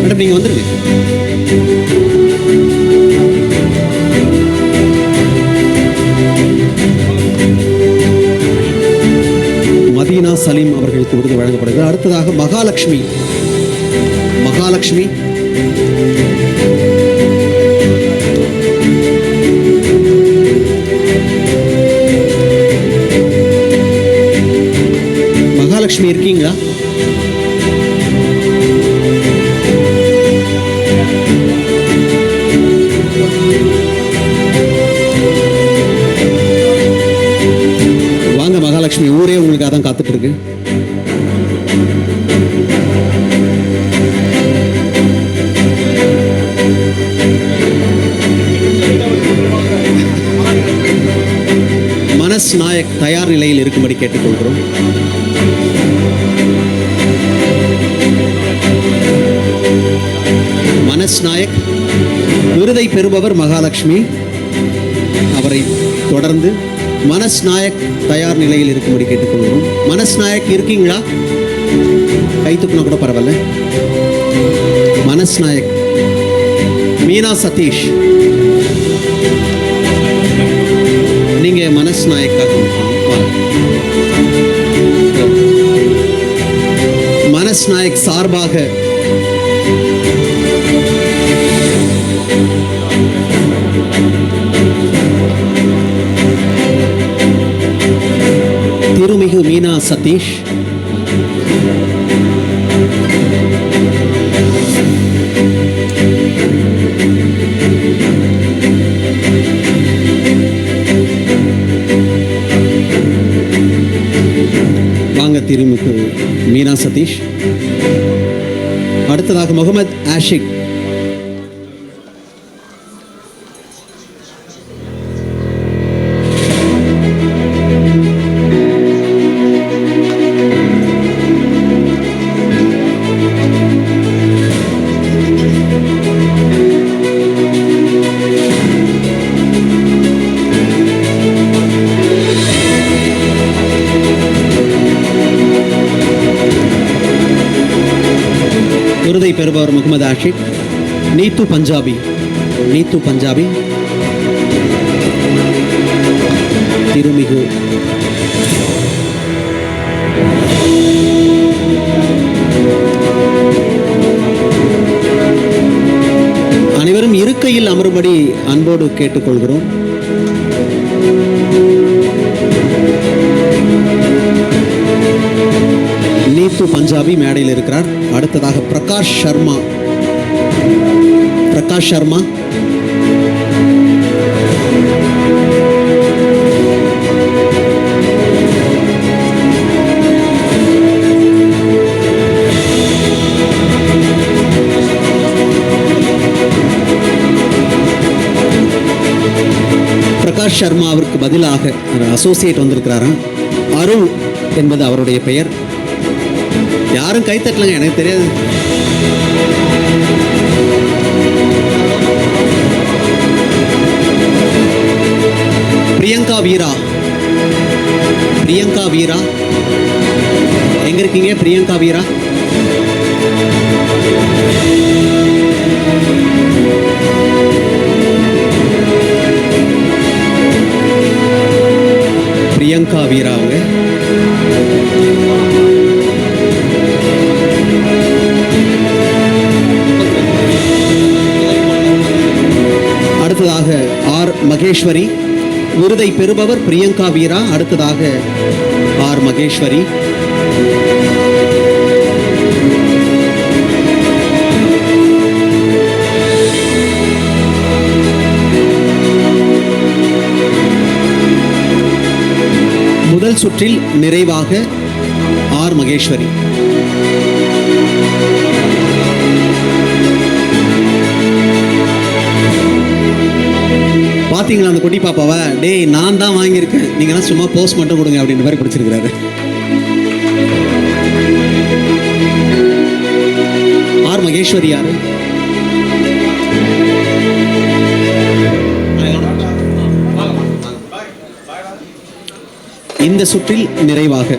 மேடம் நீங்க வந்துருங்க. மதீனா சலீம் அவர்களுக்கு விருது வழங்கப்படுகிறது. அடுத்ததாக மகாலட்சுமி. மகாலட்சுமி. மகாலட்சுமி இருக்கீங்களா? வாங்க மகாலட்சுமி, ஊரே உங்களுக்காக தான் காத்துட்டு இருக்கு. மனஸ் நாயக் தயார் நிலையில் இருக்கும்படி கேட்டுக்கொள்கிறோம். மனஸ் நாயக். விருதை பெறுபவர் மகாலட்சுமி. அவரை தொடர்ந்து மனஸ் நாயக் தயார் நிலையில் இருக்கும்படி கேட்டுக்கொள்கிறோம். மனஸ் நாயக் இருக்கீங்களா? கை தூக்கினா கூட பரவாயில்ல. மனஸ் நாயக். மீனா சதீஷ், நீங்க மனஸ் நாயக்காக மனஸ் நாயக் சார்பாக திருமிகு மீனா சதீஷ், வாங்க திருமிகு மீனா சதீஷ். அடுத்ததாக முகமது ஆஷிக். விருதை பெறுபவர் முகமது ஆஷிக். நீத்து பஞ்சாபி. நீத்து பஞ்சாபி. திருமிகு அனைவரும் இருக்கையில் அமரும்படி அன்போடு கேட்டுக்கொள்கிறோம். நீத்து பஞ்சாபி மேடையில் இருக்கிறார். அடுத்ததாக பிரகாஷ் சர்மா. பிரகாஷ் சர்மா. பிரகாஷ் சர்மா அவருக்கு பதிலாக அசோசியேட் வந்திருக்கிறாராம். அருள் என்பது அவருடைய பெயர். யாரும் கை தட்டலங்க, எனக்கு தெரியாது. பிரியங்கா வீரா. பிரியங்கா வீரா எங்க இருக்கீங்க? பிரியங்கா வீரா. பிரியங்கா வீரா அவங்க. அடுத்ததாக ஆர் மகேஸ்வரி. விருதை பெறுபவர் பிரியங்கா வீரா. அடுத்ததாக ஆர் மகேஸ்வரி. முதல் சுற்றில் நிறைவாக ஆர் மகேஸ்வரி. பாத்தீங்களா அந்த குட்டி பாப்பாவை? டேய் நான் தான் வாங்கியிருக்கேன், நீங்களாம் சும்மா போஸ்ட் மட்டும் கொடுங்க அப்படின்ற மாதிரி பிடிச்சிருக்கிறாரு. ஆர் மகேஸ்வரி யாரு? இந்த சுற்றில் நிறைவாக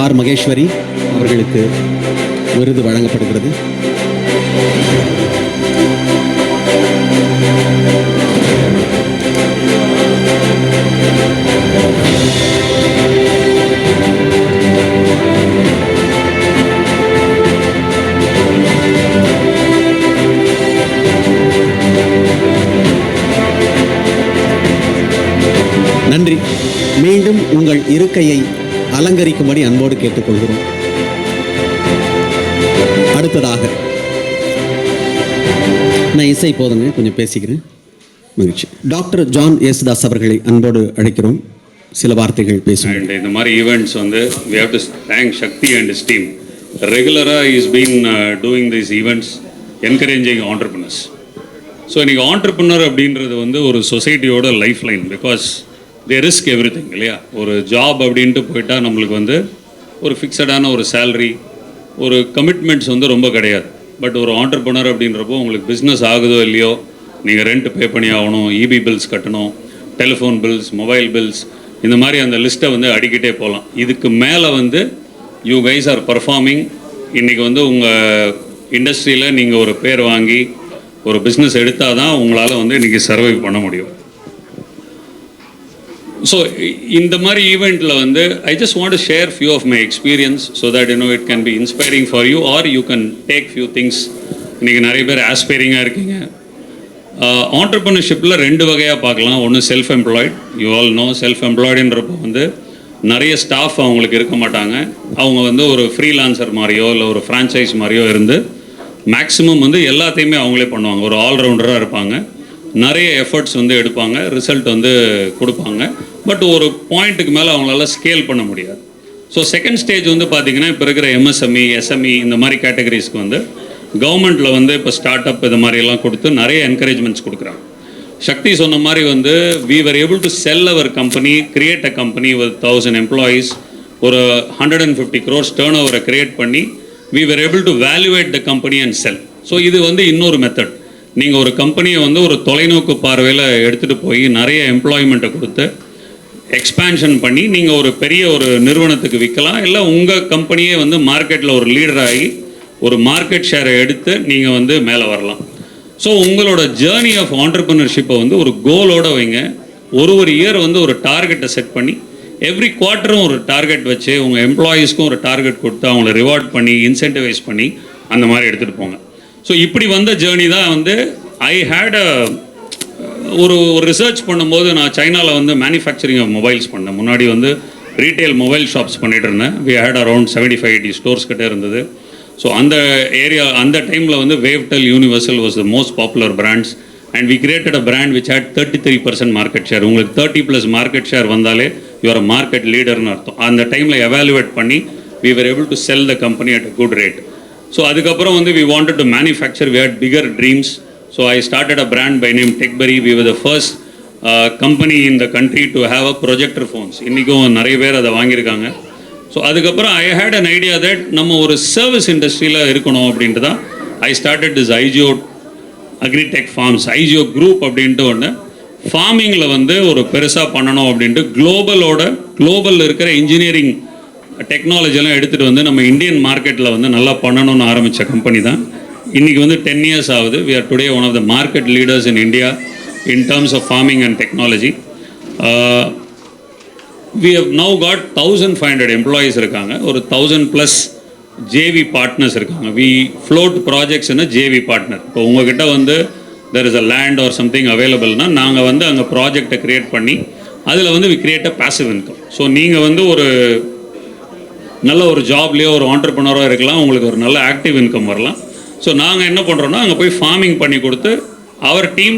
ஆர் மகேஸ்வரி அவர்களுக்கு விருது வழங்கப்படுகிறது. நன்றி. மீண்டும் உங்கள் இருக்கையை அலங்கரிக்கும்படி அன்போடு கேட்டுக்கொள்கிறோம். அடுத்ததாக நான் இசை போதுங்க, கொஞ்சம் பேசிக்கிறேன். மகிழ்ச்சி. டாக்டர் ஜான் யேசுதாஸ் அவர்களை அன்போடு அழைக்கிறோம். சில வார்த்தைகள் பேசுவோம். இந்த மாதிரி ஈவெண்ட்ஸ் வந்து we have to thank Shakti and his team. Regular is been doing these events encouraging entrepreneurs. So இன்றைக்கி ஆண்டர்ப்ரனர் அப்படின்றது வந்து ஒரு சொசைட்டியோட lifeline. Because they risk everything இல்லையா? ஒரு ஜாப் அப்படின்ட்டு போயிட்டால் நம்மளுக்கு வந்து ஒரு ஃபிக்ஸடான ஒரு சேலரி, ஒரு கமிட்மெண்ட்ஸ் வந்து ரொம்ப கிடையாது. பட் ஒரு ஆண்டர்பனர் அப்படின்றப்போ உங்களுக்கு பிஸ்னஸ் ஆகுதோ இல்லையோ, நீங்கள் ரெண்ட் பே பண்ணி ஆகணும், இபி பில்ஸ் கட்டணும், டெலிஃபோன் பில்ஸ், மொபைல் பில்ஸ், இந்த மாதிரி அந்த லிஸ்ட்டை வந்து அடிக்கிட்டே போகலாம். இதுக்கு மேலே வந்து யூ கைஸ் ஆர் பர்ஃபார்மிங். இன்றைக்கி வந்து உங்கள் இண்டஸ்ட்ரியில் நீங்கள் ஒரு பேர் வாங்கி ஒரு பிஸ்னஸ் எடுத்தால் தான் உங்களால் வந்து இன்றைக்கி சர்வைவ் பண்ண முடியும். ஸோ இந்த மாதிரி ஈவெண்ட்டில் வந்து I just want to share few of my experience so that it can be inspiring for you or you can take few things. இன்றைக்கி நிறைய பேர் ஆஸ்பைரிங்காக இருக்கீங்க. ஆண்டர்ப்ரனர்ஷிப்பில் 2 வகையாக பார்க்கலாம். ஒன்று self employed. You all know self எம்ப்ளாய்டுன்றப்போ வந்து நிறைய ஸ்டாஃப் அவங்களுக்கு இருக்க மாட்டாங்க. அவங்க வந்து ஒரு ஃப்ரீலான்சர் மாதிரியோ இல்லை ஒரு ஃப்ரான்ச்சைஸ் மாதிரியோ இருந்து மேக்ஸிமம் வந்து எல்லாத்தையுமே அவங்களே பண்ணுவாங்க. ஒரு ஆல்ரவுண்டராக இருப்பாங்க. நிறைய எஃபர்ட்ஸ் வந்து எடுப்பாங்க, ரிசல்ட் வந்து கொடுப்பாங்க. பட் ஒரு பாயிண்ட்டுக்கு மேலே அவங்களால ஸ்கேல் பண்ண முடியாது. ஸோ செகண்ட் ஸ்டேஜ் வந்து பார்த்திங்கன்னா இப்போ இருக்கிற எம்எஸ்எம்இ, எஸ்எம்இ இந்த மாதிரி கேட்டகரிஸ்க்கு வந்து கவர்மெண்ட்டில் வந்து இப்போ ஸ்டார்ட் அப் இது மாதிரியெல்லாம் கொடுத்து நிறைய என்கரேஜ்மெண்ட்ஸ் கொடுக்குறாங்க. சக்தி சொன்ன மாதிரி வந்து we were able to sell our company, create a company with 1000 employees, ஒரு 150 crores turnover கிரியேட் பண்ணி we were able to valuate the company and sell. So இது வந்து இன்னொரு மெத்தட். நீங்கள் ஒரு கம்பெனியை வந்து ஒரு தொலைநோக்கு பார்வையில் எடுத்துகிட்டு போய் நிறைய எம்ப்ளாய்மெண்ட்டை கொடுத்து எக்ஸ்பேன்ஷன் பண்ணி நீங்கள் ஒரு பெரிய ஒரு நிறுவனத்துக்கு விற்கலாம். இல்லை உங்கள் கம்பெனியே வந்து மார்க்கெட்டில் ஒரு லீடராகி ஒரு மார்க்கெட் ஷேரை எடுத்து நீங்கள் வந்து மேலே வரலாம். ஸோ உங்களோட ஜேர்னி ஆஃப் ஆண்டர்ப்ரனர்ஷிப்பை வந்து ஒரு கோலோடு வைங்க. ஒரு இயர் வந்து ஒரு டார்கெட்டை செட் பண்ணி எவ்ரி குவார்ட்டரும் ஒரு டார்கெட் வச்சு உங்கள் எம்ப்ளாயீஸ்க்கும் ஒரு டார்கெட் கொடுத்து அவங்கள ரிவார்ட் பண்ணி இன்சென்டிவைஸ் பண்ணி அந்த மாதிரி எடுத்துகிட்டு போங்க. ஸோ இப்படி வந்த ஜேர்னி தான் வந்து ஐ ஹேட் ஒரு ரிசர்ச் பண்ணும்போது நான் சைனாவில் வந்து மேனுஃபேக்சரிங் ஆஃப் மொபைல்ஸ் பண்ணேன். முன்னாடி வந்து ரீட்டைல் மொபைல் ஷாப்ஸ் பண்ணிகிட்டு இருந்தேன். வி ஹேட் அரௌண்ட் 75-80 ஸ்டோர்ஸ் கிட்டே இருந்தது. ஸோ அந்த ஏரியா அந்த டைமில் வந்து வேவ்டெல், Universal was the most popular brands and we created a brand which had 33% market share. உங்களுக்கு 30+ மார்க்கெட் ஷேர் வந்தாலே யுவர் மார்க்கெட் லீடர்னு அர்த்தம். அந்த டைமில் எவாலுவேட் பண்ணி we were able to sell the company at a good rate. So அதுக்கப்புறம் வந்து we wanted to manufacture, we had bigger dreams. So I started a brand by name TechBerry. We were the first company in the country to have a projector phones. இன்றைக்கும் நிறைய பேர் அதை வாங்கியிருக்காங்க. ஸோ அதுக்கப்புறம் I had an idea that நம்ம ஒரு சர்வீஸ் இண்டஸ்ட்ரியில் இருக்கணும் அப்படின்ட்டு தான் I started this IGO agritech farms, IGO group அப்படின்ட்டு ஒன்று. ஃபார்மிங்கில் வந்து ஒரு பெருசாக பண்ணணும் அப்படின்ட்டு குளோபலில் இருக்கிற இன்ஜினியரிங் டெக்னாலஜியெல்லாம் எடுத்துகிட்டு வந்து நம்ம இந்தியன் மார்க்கெட்டில் வந்து நல்லா பண்ணணும்னு ஆரம்பித்த கம்பெனி தான். இன்றைக்கி வந்து 10 years ஆகுது. We are today one of the market leaders in India in terms of farming and technology. We have now got 1,500 employees இருக்காங்க. ஒரு 1,000+ JV partners இருக்காங்க. We float projects in a JV partner. இப்போ உங்ககிட்ட வந்து there is a land or something availableனா நாங்கள் வந்து அங்கே ப்ராஜெக்டை க்ரியேட் பண்ணி அதில் வந்து we create a passive income. So நீங்கள் வந்து ஒரு நல்ல ஒரு ஜாப்லேயோ ஒரு ஆண்டர்ப்ரனராக இருக்கலாம், உங்களுக்கு ஒரு நல்ல ஆக்டிவ் இன்கம் வரலாம். ஸோ நாங்கள் என்ன பண்ணுறோன்னா அங்கே போய் ஃபார்மிங் பண்ணி கொடுத்து our team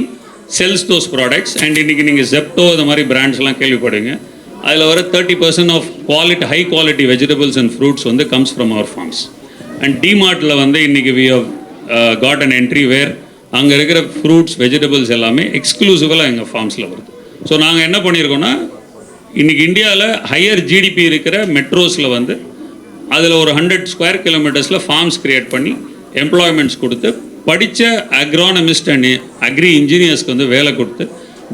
sells those products. And இன்றைக்கி நீங்கள் ஜெப்டோ இந்த மாதிரி பிராண்ட்ஸ்லாம் கேள்விப்படுவீங்க. அதில் வர 30% of quality, high quality vegetables and fruits வந்து comes from our farms. And டிமார்ட்டில் வந்து இன்றைக்கி we have got an entry where அங்கே இருக்கிற ஃப்ரூட்ஸ், வெஜிடபிள்ஸ் எல்லாமே எக்ஸ்க்ளூசிவாக எங்கள் ஃபார்ம்ஸில் வருது. ஸோ நாங்கள் என்ன பண்ணியிருக்கோன்னா இன்றைக்கி இந்தியாவில் ஹையர் ஜிடிபி இருக்கிற மெட்ரோஸில் வந்து அதில் ஒரு 100 square kilometers ஃபார்ம்ஸ் க்ரியேட் பண்ணி எம்ப்ளாய்மெண்ட்ஸ் கொடுத்து படித்த அக்ரானமிஸ்ட் அண்ட் அக்ரி இன்ஜினியர்ஸ்க்கு வந்து வேலை கொடுத்து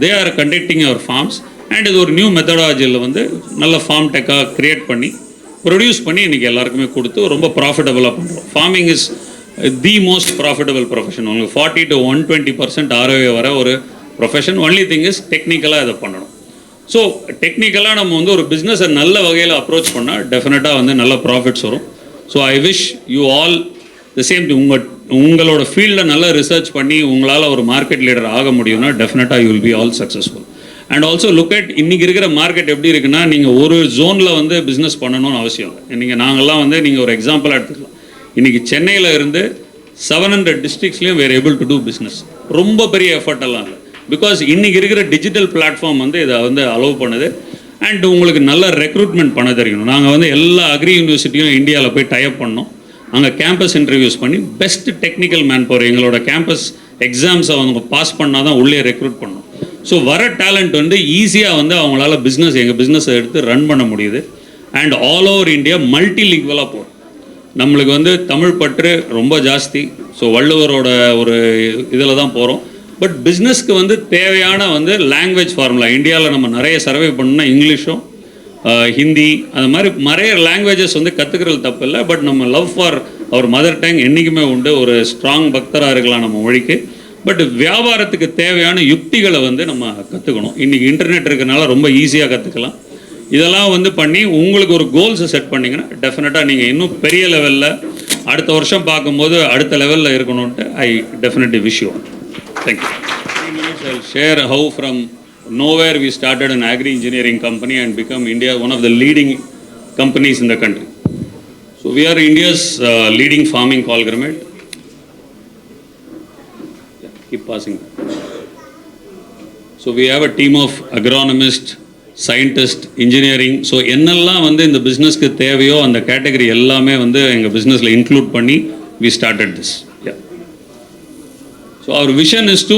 they are conducting our farms. And இது ஒரு நியூ மெத்தடாலஜியில் வந்து நல்ல ஃபார்ம் டெக்காக க்ரியேட் பண்ணி ப்ரொடியூஸ் பண்ணி இன்றைக்கி எல்லாருக்குமே கொடுத்து ரொம்ப ப்ராஃபிட்டபுளாக பண்ணுறோம். Farming is the most profitable profession. உங்களுக்கு 40 to 120% ROI வர ஒரு ப்ரொஃபஷன். ஒன்லி திங் இஸ் டெக்னிக்கலாக இதை பண்ணணும். ஸோ டெக்னிக்கலாக நம்ம வந்து ஒரு பிஸ்னஸை நல்ல வகையில் அப்ரோச் பண்ணால் டெஃபினட்டாக வந்து நல்ல ப்ராஃபிட்ஸ் வரும். So I wish you all the same thing. உங்களோட ஃபீல்டில் நல்லா ரிசர்ச் பண்ணி உங்களால் ஒரு மார்க்கெட் லீடர் ஆக முடியும்னா டெஃபினட்டாக you will be all successful. And also look at இன்றைக்கி இருக்கிற மார்க்கெட் எப்படி இருக்குன்னா, நீங்கள் ஒரு ஜோனில் வந்து பிஸ்னஸ் பண்ணணும்னு அவசியம் இல்லை. நீங்கள் நாங்கள்லாம் வந்து நீங்கள் ஒரு எக்ஸாம்பிளாக எடுத்துக்கலாம். இன்றைக்கி சென்னையில் இருந்து 700 districtsலையும் we're able to do business. ரொம்ப பெரிய எஃபர்ட் எல்லாம் இல்லை. பிகாஸ் இன்றைக்கி இருக்கிற டிஜிட்டல் பிளாட்ஃபார்ம் வந்து இதை வந்து அலோவ் பண்ணுது. அண்ட் உங்களுக்கு நல்ல ரெக்ரூட்மெண்ட் பண்ண தெரியணும். நாங்கள் வந்து எல்லா அக்ரி யூனிவர்சிட்டியும் இந்தியாவில் போய் டைப் பண்ணோம். அங்கே கேம்பஸ் இன்டர்வியூஸ் பண்ணி பெஸ்ட் டெக்னிக்கல் மேன் பவர் எங்களோட கேம்பஸ் எக்ஸாம்ஸை அவங்க பாஸ் பண்ணால் தான் உள்ளே ரெக்ரூட் பண்ணோம். ஸோ வர டேலண்ட் வந்து ஈஸியாக வந்து அவங்களால எங்கள் பிஸ்னஸை எடுத்து ரன் பண்ண முடியுது. And all over India multi லிங்குவலாக போகிறோம். நம்மளுக்கு வந்து தமிழ் பற்று ரொம்ப ஜாஸ்தி. ஸோ வள்ளுவரோட ஒரு இதில் தான் போகிறோம். பட் பிஸ்னஸ்க்கு வந்து தேவையான வந்து லாங்குவேஜ் ஃபார்முலா இந்தியாவில் நம்ம நிறைய சர்வே பண்ணோம்னா இங்கிலீஷும் ஹிந்தி அந்த மாதிரி நிறைய லாங்குவேஜஸ் வந்து கற்றுக்கிறது தப்பு இல்லை. பட் நம்ம love for our mother tongue என்றைக்குமே உண்டு. ஒரு ஸ்ட்ராங் பக்தராக இருக்கலாம் நம்ம மொழிக்கு. பட் வியாபாரத்துக்கு தேவையான யுக்திகளை வந்து நம்ம கற்றுக்கணும். இன்றைக்கி இன்டர்நெட் இருக்கிறனால ரொம்ப ஈஸியாக கற்றுக்கலாம். இதெல்லாம் வந்து பண்ணி உங்களுக்கு ஒரு கோல்ஸை செட் பண்ணிங்கன்னா டெஃபினட்டாக நீங்கள் இன்னும் பெரிய லெவலில் அடுத்த வருஷம் பார்க்கும்போது அடுத்த லெவலில் இருக்கணும்ன்ட்டு I definitely wish you. Thank you. 3 minutes I'll share how from nowhere we started an agri engineering company and become India one of the leading companies in the country. So we are India's leading farming conglomerate. Yeah, keep passing. So we have a team of agronomists, scientists, engineering. So என்னெல்லாம் வந்து இந்த பிஸ்னஸ்க்கு தேவையோ அந்த கேட்டகரி எல்லாமே வந்து எங்கள் பிஸ்னஸில் இன்க்ளூட் பண்ணி we started this. So our vision is to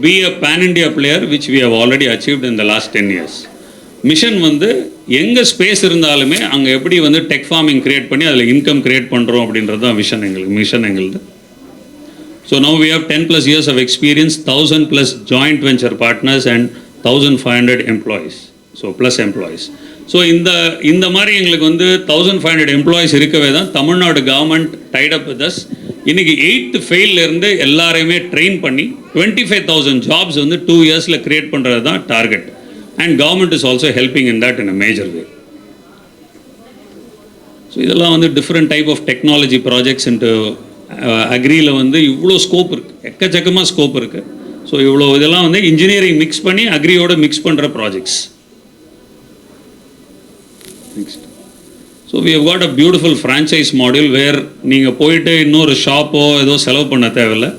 be a pan-India player, which we have already achieved in the last 10 years. Mission வந்து எங்கே ஸ்பேஸ் இருந்தாலுமே அங்கே எப்படி வந்து டெக் ஃபார்மிங் கிரியேட் பண்ணி அதில் இன்கம் கிரியேட் பண்ணுறோம் அப்படின்றது தான் மிஷன் எங்களுது. So now we have 10+ years of experience, 1,000+ joint venture partners and 1,500 employees. So plus employees. So இந்த மாதிரி எங்களுக்கு வந்து 1,500 எம்ப்ளாயீஸ் இருக்கவே தான் Tamil Nadu government tied up with us. இன்றைக்கி 8th ஃபெயிலிருந்து எல்லாரையுமே ட்ரெயின் பண்ணி 25,000 ஜாப்ஸ் வந்து 2 இயர்ஸில் க்ரியேட் பண்ணுறது தான் target. And government is also helping in that in a major way. So இதெல்லாம் வந்து different type of technology projects into அக்ரியில் வந்து இவ்வளோ ஸ்கோப் இருக்குது, எக்கச்சக்கமாக ஸ்கோப் இருக்குது. ஸோ இவ்வளோ இதெல்லாம் வந்து இன்ஜினியரிங் மிக்ஸ் பண்ணி அக்ரியோட மிக்ஸ் பண்ணுற projects. Next. So we have got a beautiful franchise model where நீங்கள் போயிட்டு இன்னொரு ஷாப்போ ஏதோ செலவு பண்ண தேவையில்லை.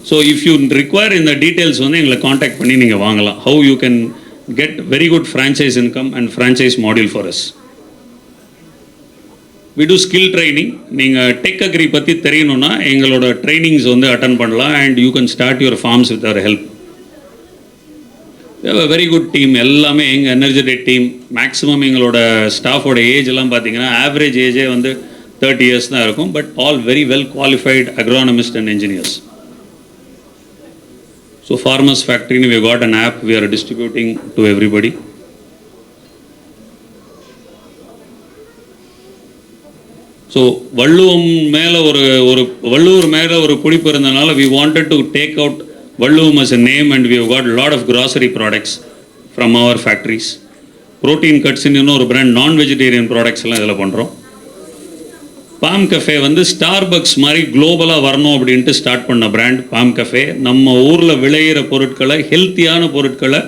ஸோ இஃப் யூ ரிக்வயர் இந்த டீட்டெயில்ஸ் வந்து எங்களை காண்டாக்ட் பண்ணி நீங்கள் வாங்கலாம். How you can get very good franchise income and franchise module for us. We do skill training. நீங்கள் டெக் அக்ரி பற்றி தெரியணுன்னா எங்களோட ட்ரைனிங்ஸ் வந்து அட்டன் பண்ணலாம். And you can start your farms with our help. We have a very good team. எல்லாமே எங்கள் எனர்ஜெட்டிக் டீம். மேக்ஸிமம் எங்களோட ஸ்டாஃபோட ஏஜ் எல்லாம் பார்த்தீங்கன்னா ஆவரேஜ் ஏஜே வந்து 30 years தான் இருக்கும். But all very well qualified agronomist and engineers. So farmers ஃபேக்ட்ரின்னு we got an app we are distributing to everybody. So Valluvar மேலே ஒரு பிடிப்பு இருந்தனால we wanted to take out Vallum as a name, and we have got a lot of grocery products from our factories. Protein cuts in ஒரு brand non-vegetarian products எல்லாம் இதில் பண்ணுறோம். பாம் கஃபே வந்து ஸ்டார்பக்ஸ் மாதிரி குளோபலாக வரணும் அப்படின்ட்டு ஸ்டார்ட் பண்ண பிராண்ட் பாம் கஃபே. நம்ம ஊரில் விளையிற பொருட்களை, ஹெல்த்தியான பொருட்களை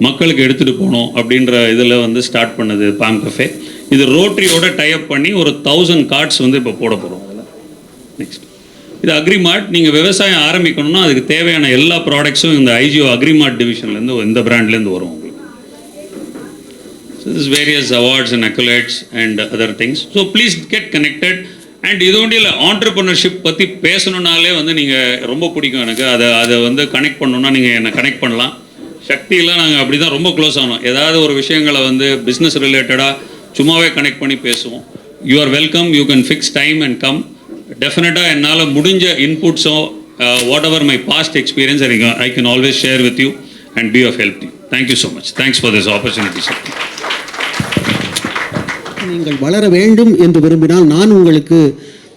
மக்களுக்கு எடுத்துகிட்டு போகணும் அப்படின்ற இதில் வந்து ஸ்டார்ட் பண்ணது பாம் கஃபே. இது ரோட்டரியோட டைப் பண்ணி ஒரு 1000 carts வந்து இப்போ போட போகிறோம் அதில். நெக்ஸ்ட் இது அக்ரிமார்ட். நீங்கள் விவசாயம் ஆரம்பிக்கணும்னா அதுக்கு தேவையான எல்லா ப்ராடக்ட்ஸும் இந்த ஐஜிஓ அக்ரிமார்ட் டிவிஷன்லேருந்து இந்த பிராண்ட்லேருந்து வரும் உங்களுக்கு. So this various awards and accolades and other things. So please get connected. And இது ஒன்றும் இல்லை, ஆண்டர்ப்ரனர்ஷிப் பற்றி பேசணுன்னாலே வந்து நீங்கள் ரொம்ப பிடிக்கும் எனக்கு. அதை வந்து கனெக்ட் பண்ணணுன்னா நீங்கள் என்னை கனெக்ட் பண்ணலாம். சக்தியெல்லாம் நாங்கள் அப்படி தான் ரொம்ப க்ளோஸ் ஆனோம். ஏதாவது ஒரு விஷயங்களை வந்து பிஸ்னஸ் ரிலேட்டடாக சும்மாவே கனெக்ட் பண்ணி பேசுவோம். You are welcome. You can fix time and come. டெஃபினட்டாக என்னால் முடிஞ்ச இன்புட்ஸோ whatever my past experience I can always share with you and be of help you. Thank you so much. Thanks for this opportunity. நீங்கள் வளர வேண்டும் என்று விரும்பினால் நான் உங்களுக்கு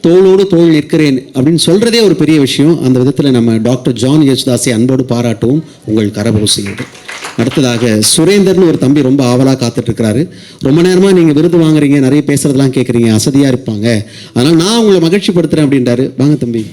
தோளோடு தோள் நிற்கிறேன் அப்படின்னு சொல்கிறதே ஒரு பெரிய விஷயம். அந்த விதத்தில் நம்ம டாக்டர் ஜான் யேசுதாஸை அன்போடு பாராட்டுவோம். உங்கள் கரபூசியோடு. அடுத்ததாக சுரேந்தர்னு ஒரு தம்பி ரொம்ப ஆவலாக காத்துட்ருக்கிறாரு. ரொம்ப நேரமாக நீங்கள் விருது வாங்குறீங்க, நிறைய பேசுகிறதெல்லாம் கேட்குறீங்க, அசதியாக இருப்பாங்க, அதனால் நான் உங்களை மகிழ்ச்சி படுத்துகிறேன் அப்படின்றாரு. வாங்க தம்பி.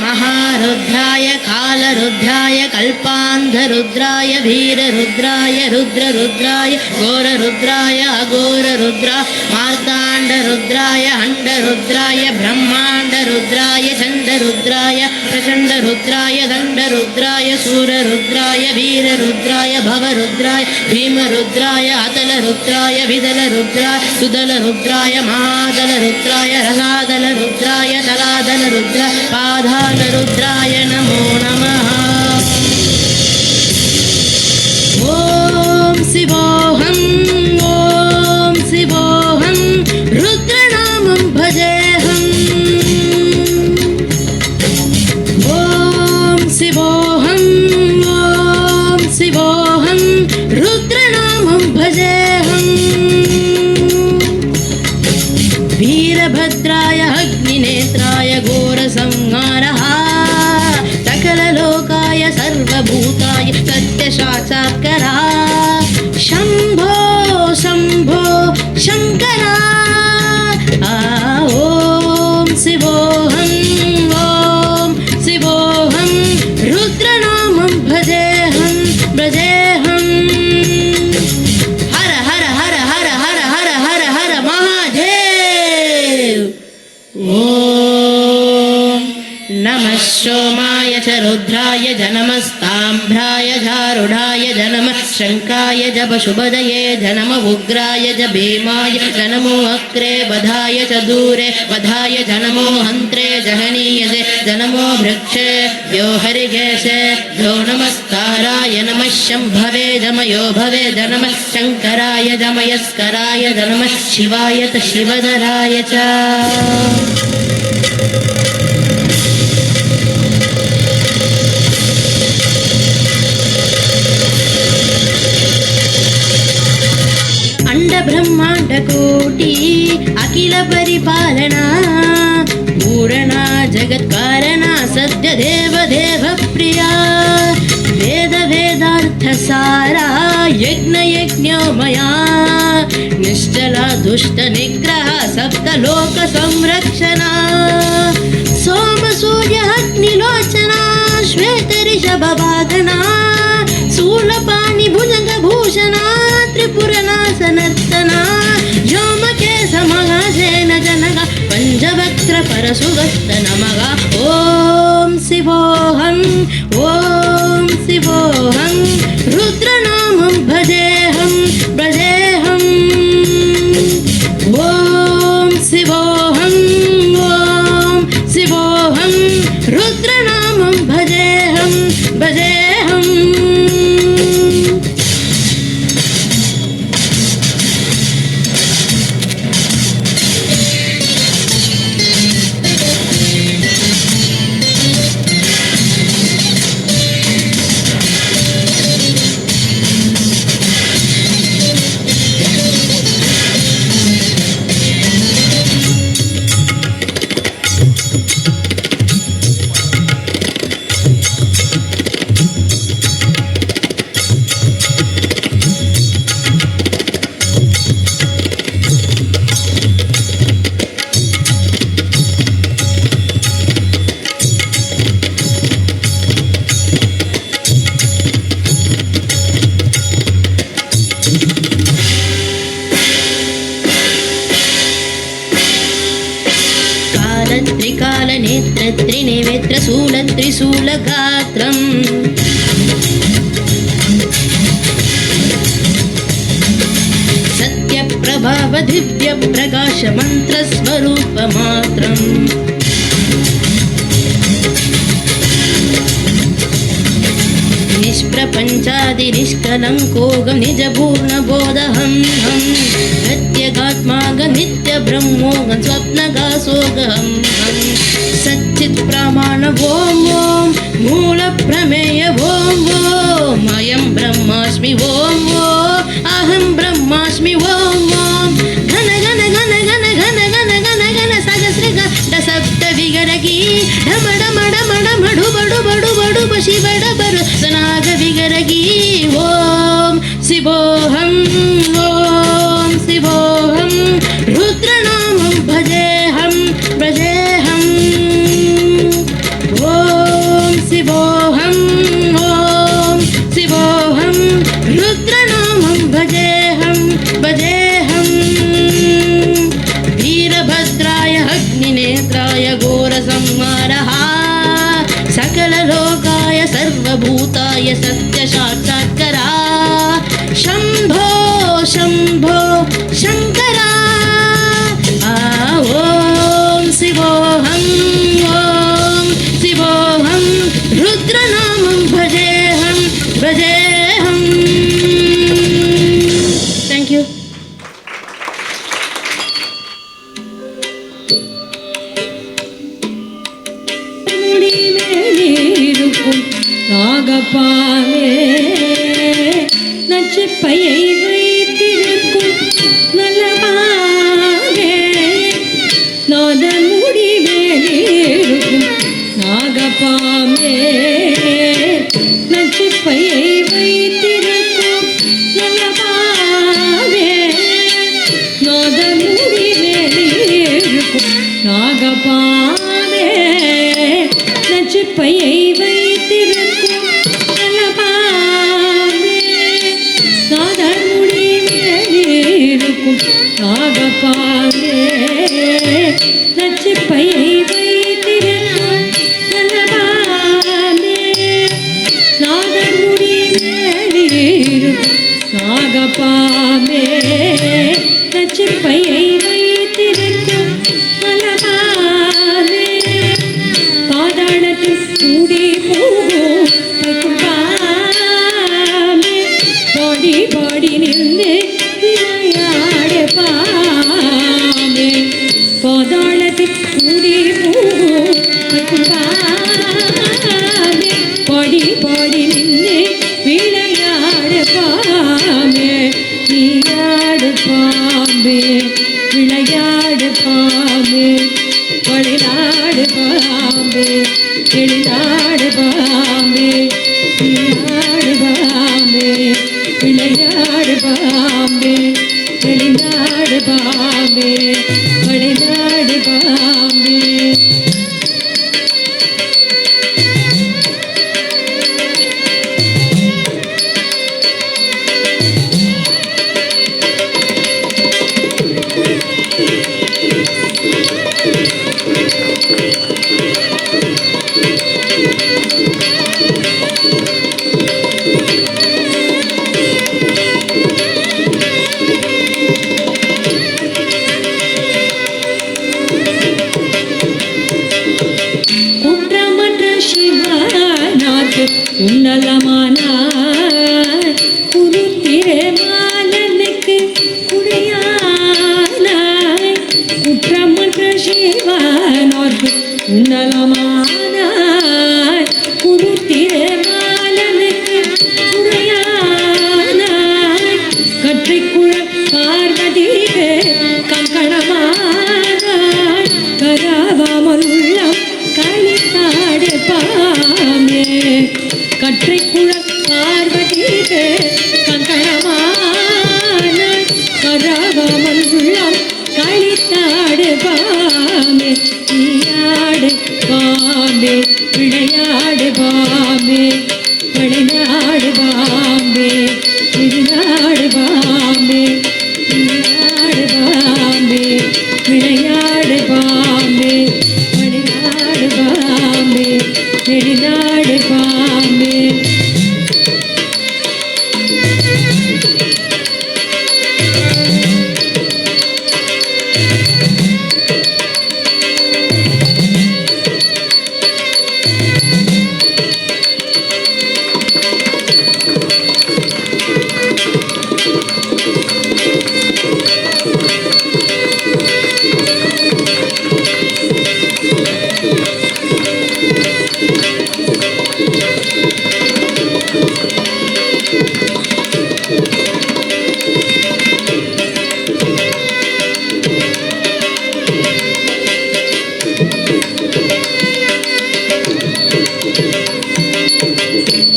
महारुद्राय कालरुद्राय कल्पान्धरुद्राय वीररुद्राय रुद्र रुद्राय घोर रुद्राय अघोर रुद्रा मार्ताण्ड रुद्राय अंड रुद्राय ब्रह्मांड रुद्राय चंड रुद्राय प्रचंड रुद्राय दंड रुद्राय सूर रुद्राय वीर रुद्राय भव रुद्राय भीम रुद्राय अतल रुद्राय विदल रुद्राय सुदल रुद्राय महादल रुद्राय रसादल रुद्राय तलादल रुद्राय पाधाल रुद्राय नमो नमः। ओम शिवोऽहं ओम शिवोऽहं रुद्रनामं भजेऽहम् ओम शिवोऽहं रुद्रनामं भजेऽहम् वीरभद्राय अग्निनेत्राय घोरसंहारः सकललोकाय सर्वभूताय सत्यसाक्षात्करा शम्भो शम्भो शङ्करा ॐ शिवोऽहं रुद्रनामं भजेऽहं भजेऽहम् हर हर हर हर हर हर हर हर महादेव। ॐ नमः सोमाय च रुद्राय च नमस्ताम्भ्राय झारुढाय च नमः शङ्काय च पशुपदये च नमः उग्राय च भीमाय च नमो अक्रे वधाय च दूरे वधाय च नमो हन्त्रे जहनीयसे च नमो भृक्षे यो हरिकेशे यो नमस्काराय नमः शम्भवे जमयो भवे च नमः शङ्कराय जमयस्कराय च नमः शिवाय च शिवधराय च। ब्रह्मांड कोटि अखिल परिपालना पूरणा जगत्कारणा सद्य देव देव प्रिया वेद वेदार्थ सारा यज्ञ यज्ञोमया निश्चला दुष्ट निग्रह सप्त लोक संरक्षणा सोम सूर्य अग्निलोचना श्वेत ऋषभ वादना शूलपाणि भुजंग भूषणा त्रिपुरनाशनर्तना व्योमकेश महासेन जनक पंचवक्त्र परशुवस्त नमः। ओम शिवोऽहं रुद्रनामं भजेऽहं भजेऽहम् ओम शिवोऽहं रुद्रनामं भजेऽहं भजेऽहम्। त्रिकालनेत्र त्रिनेत्र शूल त्रिशूलगात्रम् सत्यप्रभाव दिव्य प्रकाश मंत्र स्वरूप मात्रम् निष्प्रपंचादि निष्कलंकोगम निज पूर्ण बोधहं हम प्रत्यगात्माग नित्य ब्रह्मोगम स्वप्नगासोगहं हम सच्चित प्रमाण ओम ओम मूल प्रमेय ओम ओम अयं ब्रह्मास्मि ओम ओम अहं ब्रह्मास्मि ओम ओम घन घन घन घन घन घन घन घन सहस्र गण सप्त विगरगी ढम ढम ढम ढम डुब डुब डुब डुब शिव डबर सनाग विगरगी ओम शिवोऽहं रुद्रनामं भजेऽहं भजेऽहम् ओम शिवोऽहं रुद्रनामं भजेऽहम् वीरभद्राय अग्निनेत्राय घोरसंहारः सकललोकाय सर्वभूताय सत्यसाक्षात्करा शम्भो शम्भो शङ्करा ॐ शिवोऽहं ॐ शिवोऽहं रुद्रनामं भजेऽहं भजेऽहम् थैंक यू நாகப்பாவே நச்சுப்பையை வைத்திருக்கும் நல்லபாவே நாதன் முடிவேலிருக்கும் நாகப்பாவே நச்சுப்பையை வைத்திருக்கும் நல்லபாவே நாதன் முடிவேலிருக்கும் நாகப்பாவே நச்சுப்பையை வைத்திருக்கும் நல்லபாவே நாதன் முடிவேலிருக்கும் நாகப்பாவே நச்சுப்பையை வைத்திருக்கும் நல்லபாவே நாதன் முடிவேலிருக்கும் நாகப்பாவே நச்சுப்பையை வைத்திருக்கும் நல்லபாவே பாதாளத்தில் கூடி போகும் பாமே பாடி பாடி நின்று விளையாட பாமே பாதாளத்தில் கூடி போகும் பாமே பாடி பாடி நின்று விளையாட பாமே நீயாடு பாம்பே விளையாடு பாம்பே வளையாடு பாம்பே எழிலாடு பாம்பே நீயாடு பாம்பே விளையாடு பாம்பே எழிலாடு பாம்பே வளையாடு பாம்பே குற்றமற்ற சிவனார்க்கு உன்னலமானாய் குருத்திரமாலனுக்கு குடையானாய் குற்றமற்ற சிவனார்க்கு உன்னலமானாய் குருத்திரமாலனுக்கு குடையானாய் கற்றைக்குழ பார்வதிக்கு கங்கணமானாய் கராவாமல் உள்ளம் களித்தாடு பாமே கற்றைக்குழ பார்வதிக்கு கங்கணமானாய் கராவாமல் உள்ளம் களித்தாடு பாமே நீயாடு பாம்பே விளையாடு பாம்பே விளையாடு பாம்பே விளையாடு பாம்பே விளையாடு பாம்பே விளையாடு பாம்பே விளையாடு பாம்பே விளையாடு பாம்பே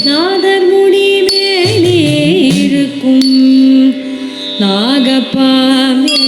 நாதர் முடி மேலே இருக்கும் நாகப்பாமே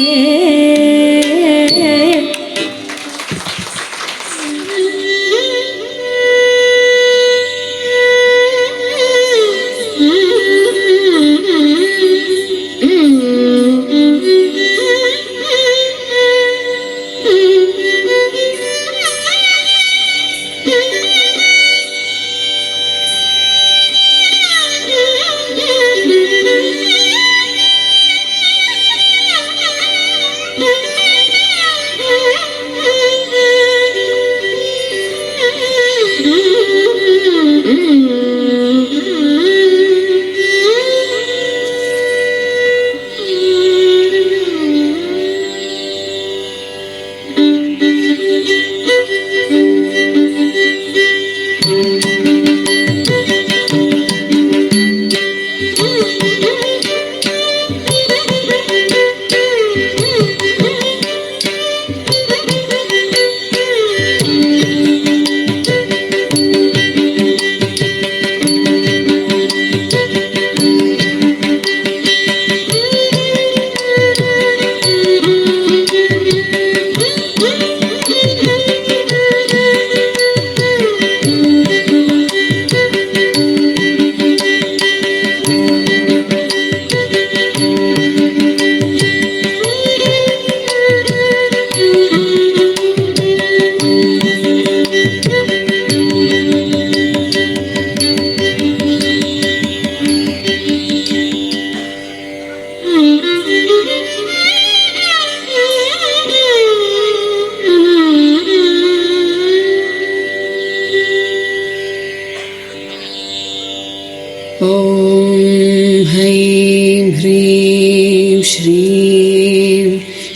श्रीं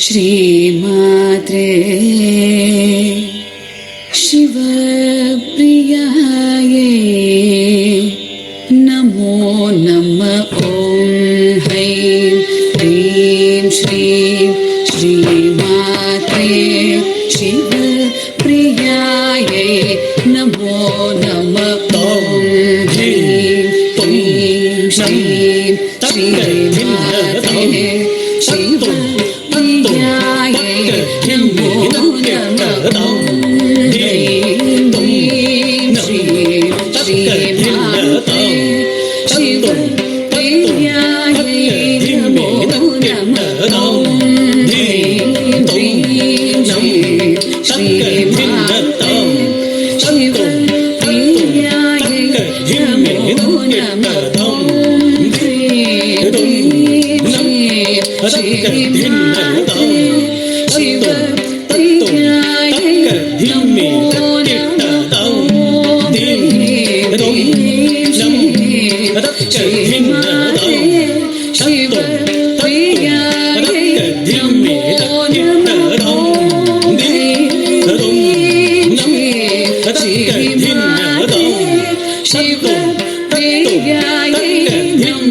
श्रीमात्रे शिवप्रियायै नमो नमः। ॐ ऐं ह्रीं श्रीं श्रीमात्रे शिवप्रियायै नमो नमः। ॐ ह्रीं श्रीं श्रीमात्रे शिवप्रियायै नमो नमः। ॐ ह्रीं श्रीं श्रीमात्रे शिवप्रियायै नमो नमः। ॐ ह्रीं श्रीं श्रीमात्रे शिवप्रियायै नमो नमः। ॐ श्रीमात्रे शिवप्रियायै नमो नमः। श्रीमात्रे शिवप्रियायै नमो नमः। श्रीमात्रे शिवप्रियायै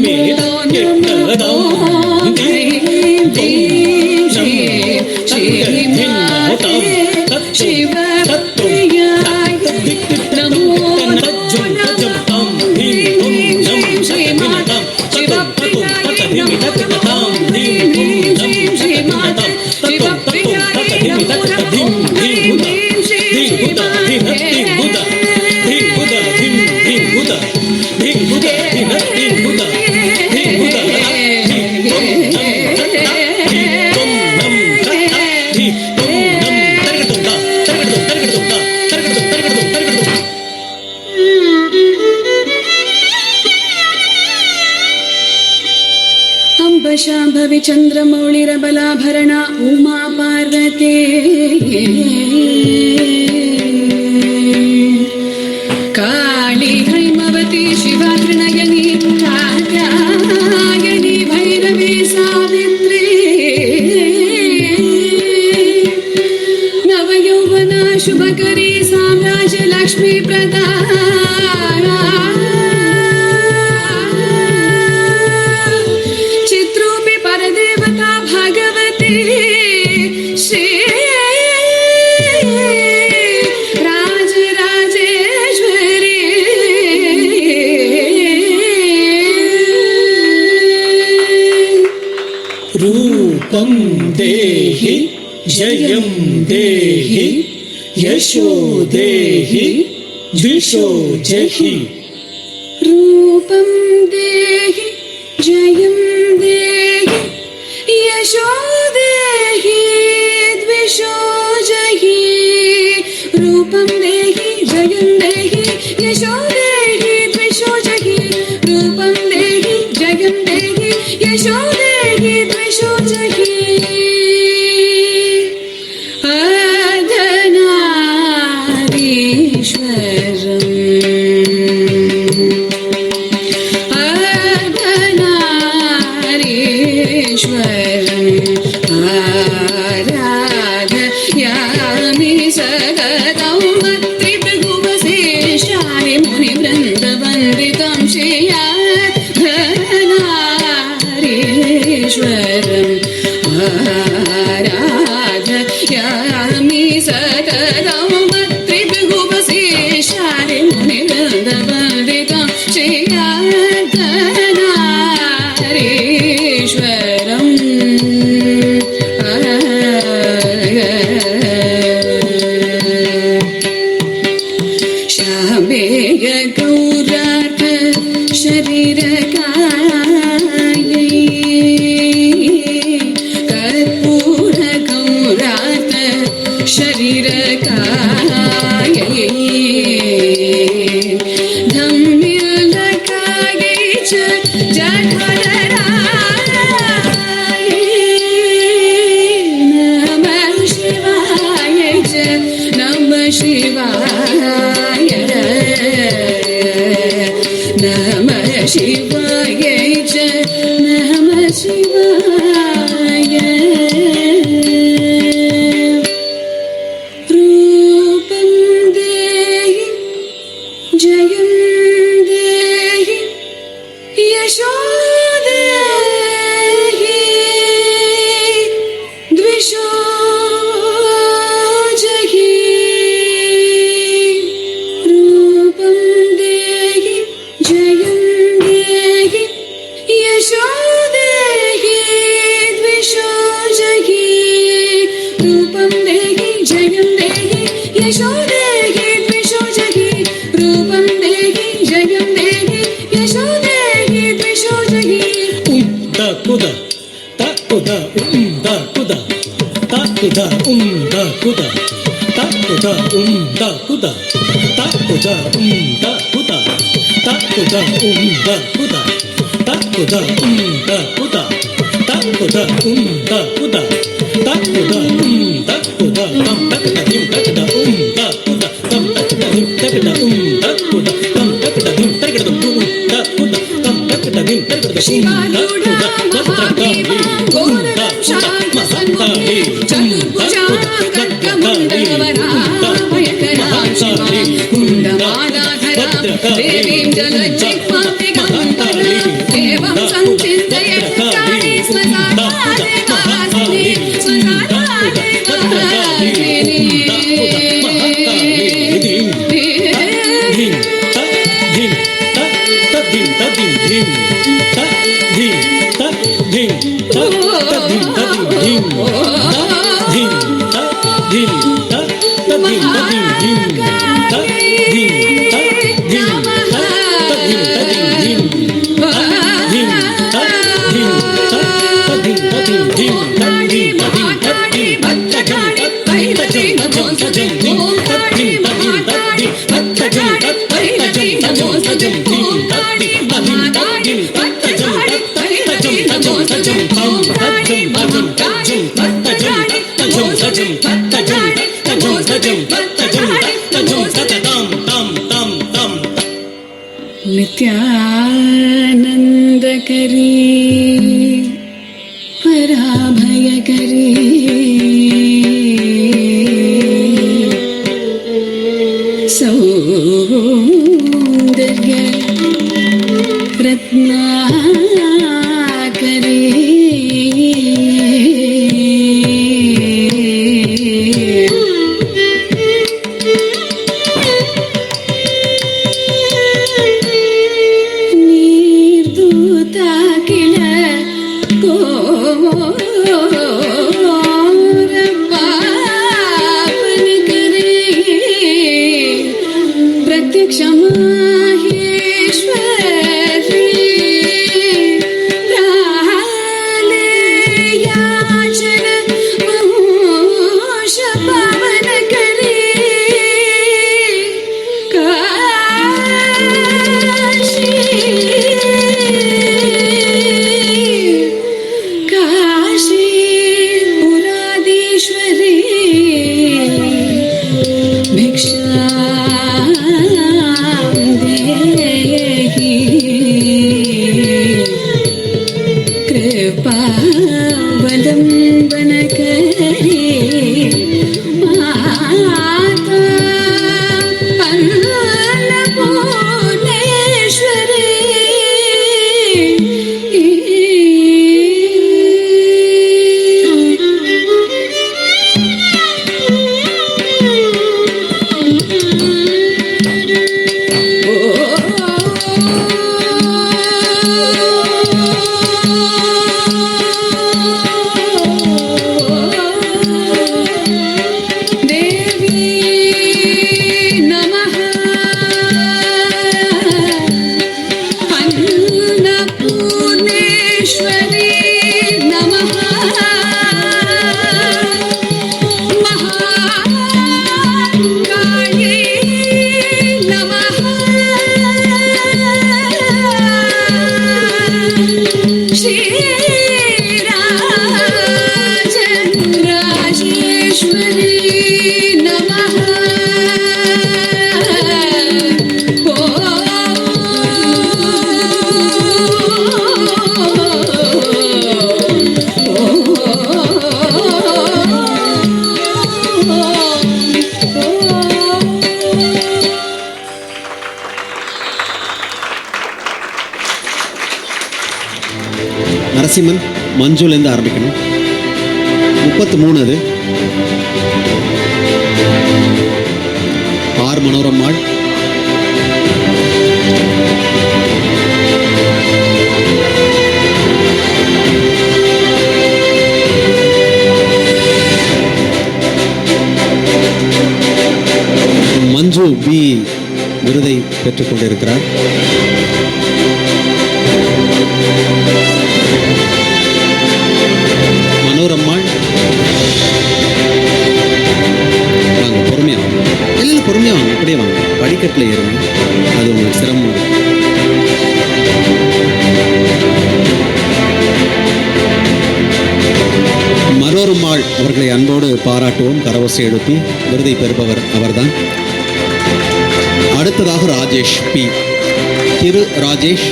नमो नमः। श्रीमात्रे शिवप्रियायै नमो शाम्भवी चन्द्रमौळिरबलाभरणा उमा पार्वती काली हैमवती शिवा त्रिनयनी कात्यायनी भैरवी सावित्री नवयौवना शुभकरी साम्राज्य लक्ष्मी प्रदा रूपं देहि जयं देहि यशो देहि द्विषो जहि। रूपं देहि जयं देहि यशो देहि द्विषो जहि। रूपं देहि जयं देहि यशो देहि द्विषो जहि। रूपं देहि जयं देहि यशो देहि द्विषो जहि। आराधयामि सततं मत्रिभुवशेषानि मुनिवृन्दवन्दितं श्रीयाधनारीश्वरम्। आराधयामि सततं मत्रिभुवशेषानि मुनिवृन्दवन्दितं श्रीयाधनारीश्वरम्। श्यामेय गौरार्क शरीरकायै कर्पूर रूपं देहि जयं देहि यशो देहि द्विषो जहि रूपं देहि जयं देहि यशो देहि द्विषो जहि रूपं देहि जयं देहि यशो देहि द्विषो जहि रूपं देहि जयं देहि यशो देहि द्विषो जहि Da kuda, ta kuda, da kuda, ta kuda, da kuda, ta kuda, da kuda, ta kuda, da kuda, ta kuda, da kuda, ta kuda, da kuda, ta kuda, da kuda, ta kuda, da kuda, tam takda dim takda da kuda, tam takda dim takda da kuda, tam takda dim takda da kuda, tam takda dim takda da नित्यानन्दकरी पराभयकरी सौन्दर्य रत्नाकरी நரசிம்மன் மஞ்சுலேருந்து ஆரம்பிக்கணும். 33 அது. ஆர் மனோரம்மாள், மஞ்சு பி விருதை பெற்றுக் கொண்டிருக்கிறார். மனோரம்மாள் வாங்க, பொறுமையா வாங்க. இல்லை பொறுமையா வாங்க, அப்படியே வாங்க, படிக்கட்டில் ஏறுங்க, அது உங்களுக்கு சிரமம். மனோரம்மாள் அவர்களை அன்போடு பாராட்டுவோம். கரவசை எழுப்பி விருதை பெறுபவர் அவர்தான். அடுத்ததாக ராஜேஷ் பி. திரு ராஜேஷ்,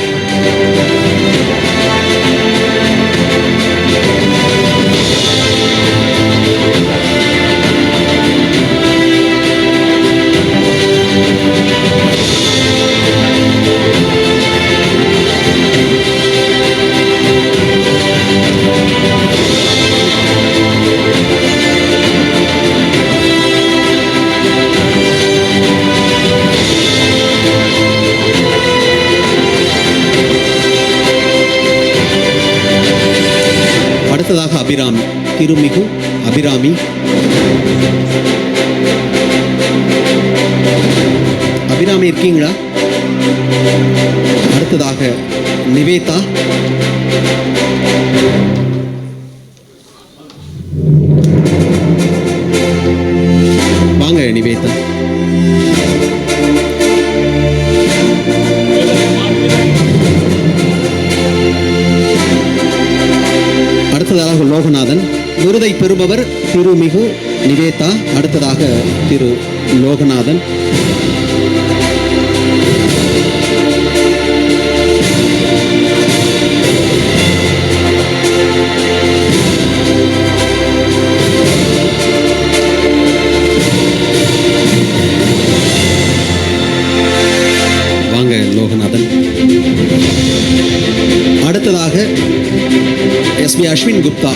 அடுத்ததாக அபிராமி, திருமிகு அபிராமி. அபிராமி இருக்கீங்களா? அடுத்ததாக நிவேதா. வாங்க நிவேதா. அடுத்ததாக லோகநாதன். விருதை பெறுபவர் திருமிகு நிவேதா. அடுத்ததாக திரு லோகநாதன். வாங்க லோகநாதன். அடுத்ததாக எஸ்பி அஸ்வின் குப்தா.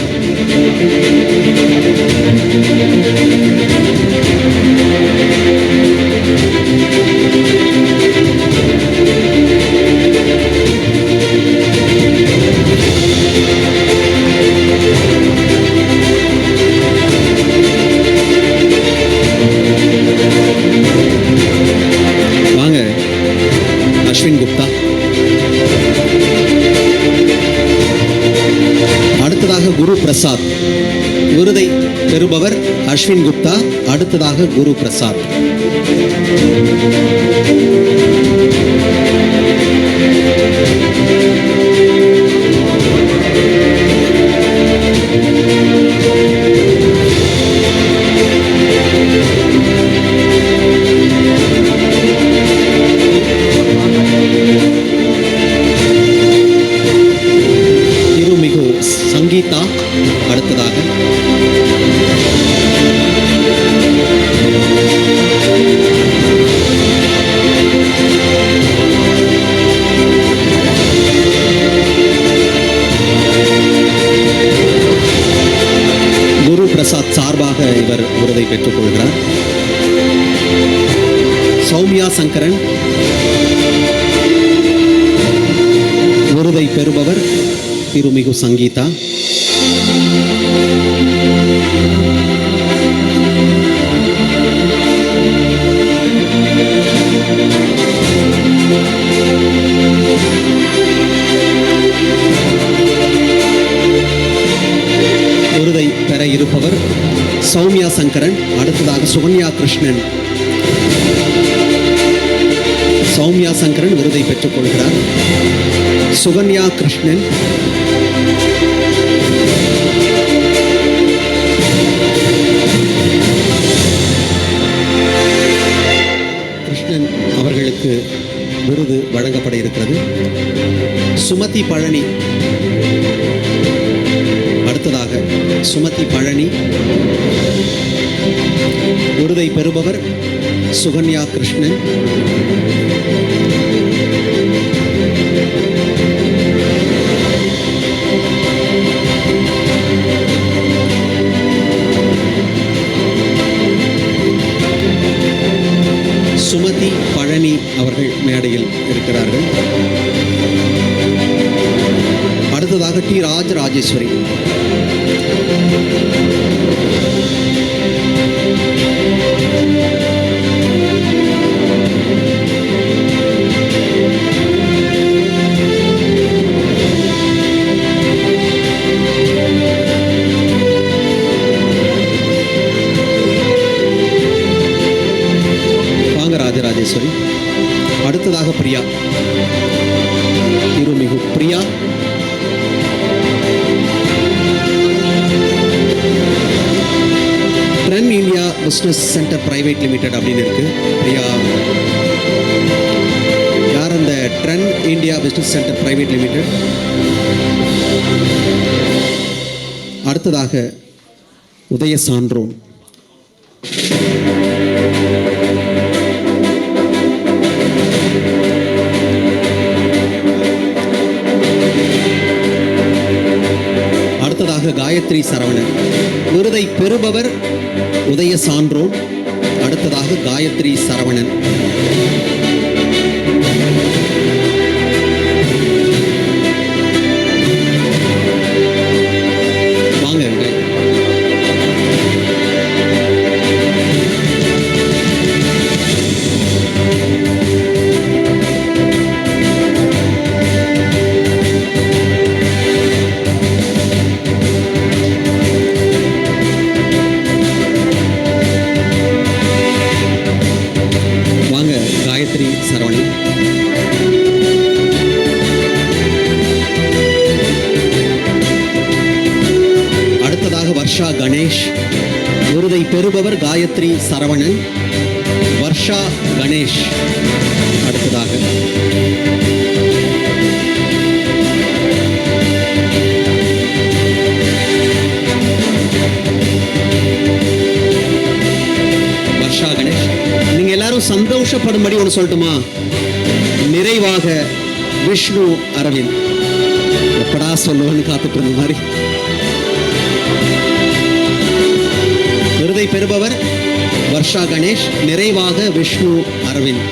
வாங்க அஸ்வின் குப்தா. அடுத்ததாக குரு பிரசாத். விருதை பெறுபவர் அஸ்வின் குப்தா. அடுத்ததாக குரு பிரசாத். திருமிகு சங்கீதா. அடுத்ததாக குரு பிரசாத் சார்பாக இவர் விருதை பெற்றுக் கொள்கிறார். சௌமியா சங்கரன். விருதை பெறுபவர் திருமிகு சங்கீதா. விருதை பெற இருப்பவர் சௌமியா சங்கரன். அடுத்ததாக சுகன்யா கிருஷ்ணன். சௌமியா சங்கரன் விருதை பெற்றுக் கொள்கிறார். சுகன்யா கிருஷ்ணன். கிருஷ்ணன் அவர்களுக்கு விருது வழங்கப்பட இருக்கிறது. சுமதி பழனி. அடுத்ததாக சுமதி பழனி. விருதை பெறுபவர் சுகன்யா கிருஷ்ணன். மேடையில் இருக்கிறார்கள். அடுத்ததாக டி ராஜராஜேஸ்வரி. ராஜராஜேஸ்வரி. அடுத்ததாக பிரியா, திருமிகு Priya. Trent India business centre private limited அப்படின்னு இருக்கு. பிரியா யார்? அந்த Trent India business centre private limited. அடுத்ததாக உதய சான்றோன். அடுத்ததாக காயத்ரி சரவணன். விருதை பெறுபவர் உதய சான்றோன். அடுத்ததாக காயத்ரி சரவணன். வாங்க. சரவணன். அடுத்ததாக வர்ஷா கணேஷ். விருதை பெறுபவர் காயத்ரி சரவணன், வர்ஷா கணேஷ். அடுத்ததாக வர்ஷா கணேஷ். நீங்க எல்லாரும் சந்தோஷப்படும்படி ஒன்று சொல்லட்டுமா? நிறைவாக விஷ்ணு அரவிந்த். எப்படா சொல்லுவேன்னு காத்துட்டு இருந்த மாதிரி. விருதை பெறுபவர் வர்ஷா கணேஷ், நிறைவாக விஷ்ணு அரவிந்த்.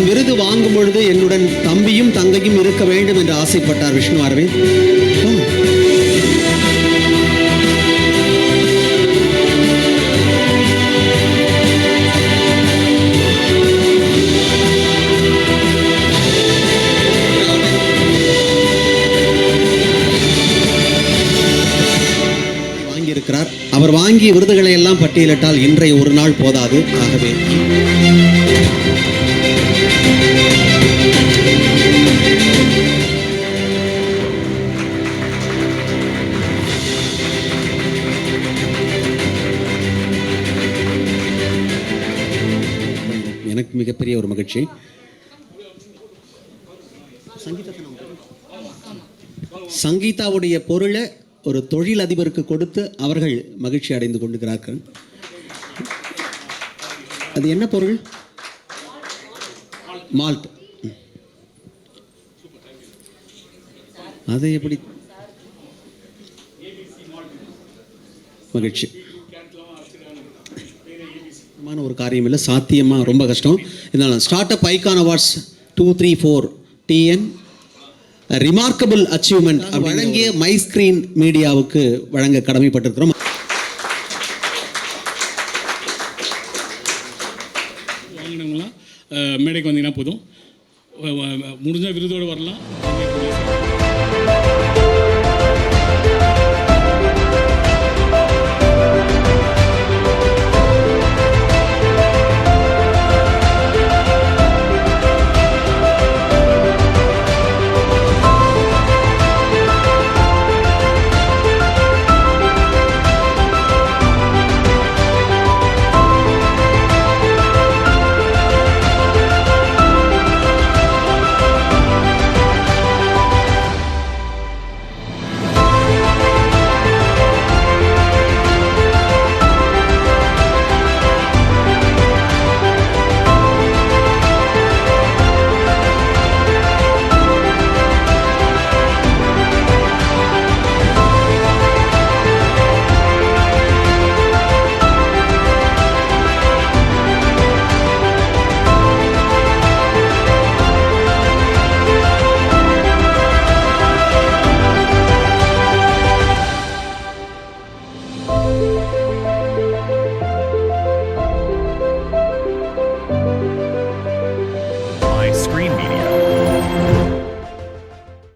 விருது வாங்கும் பொழுது என்னுடன் தம்பியும் தங்கையும் இருக்க வேண்டும் என்று ஆசைப்பட்டார் விஷ்ணு அரவிந்த். வாங்கியிருக்கிறார். அவர் வாங்கிய விருதுகளை எல்லாம் பட்டியலிட்டால் இன்றைய ஒரு நாள் போதாது. ஆகவே எனக்கு மிகப்பெரிய ஒரு மகிழ்ச்சி. சங்கீதாவுடைய பொருளை ஒரு தொழில் அதிபருக்கு கொடுத்து அவர்கள் மகிழ்ச்சி அடைந்து கொண்டிருக்கிறார்கள். அது என்ன பொருள்? மால்ட். அது எப்படி? மகிழ்ச்சி. ஒரு காரியம் இல்லை, சாத்தியமாக ரொம்ப கஷ்டம். இதனால் start up icon awards 234 TN remarkable achievement வழங்கிய மை ஸ்கிரீன் மீடியாவுக்கு வழங்க கடமைப்பட்டிருக்கிறோம். வாங்கினவங்களாம் மேடைக்கு வந்தீங்கன்னா போதும், முடிஞ்ச விருதோடு வரலாம்.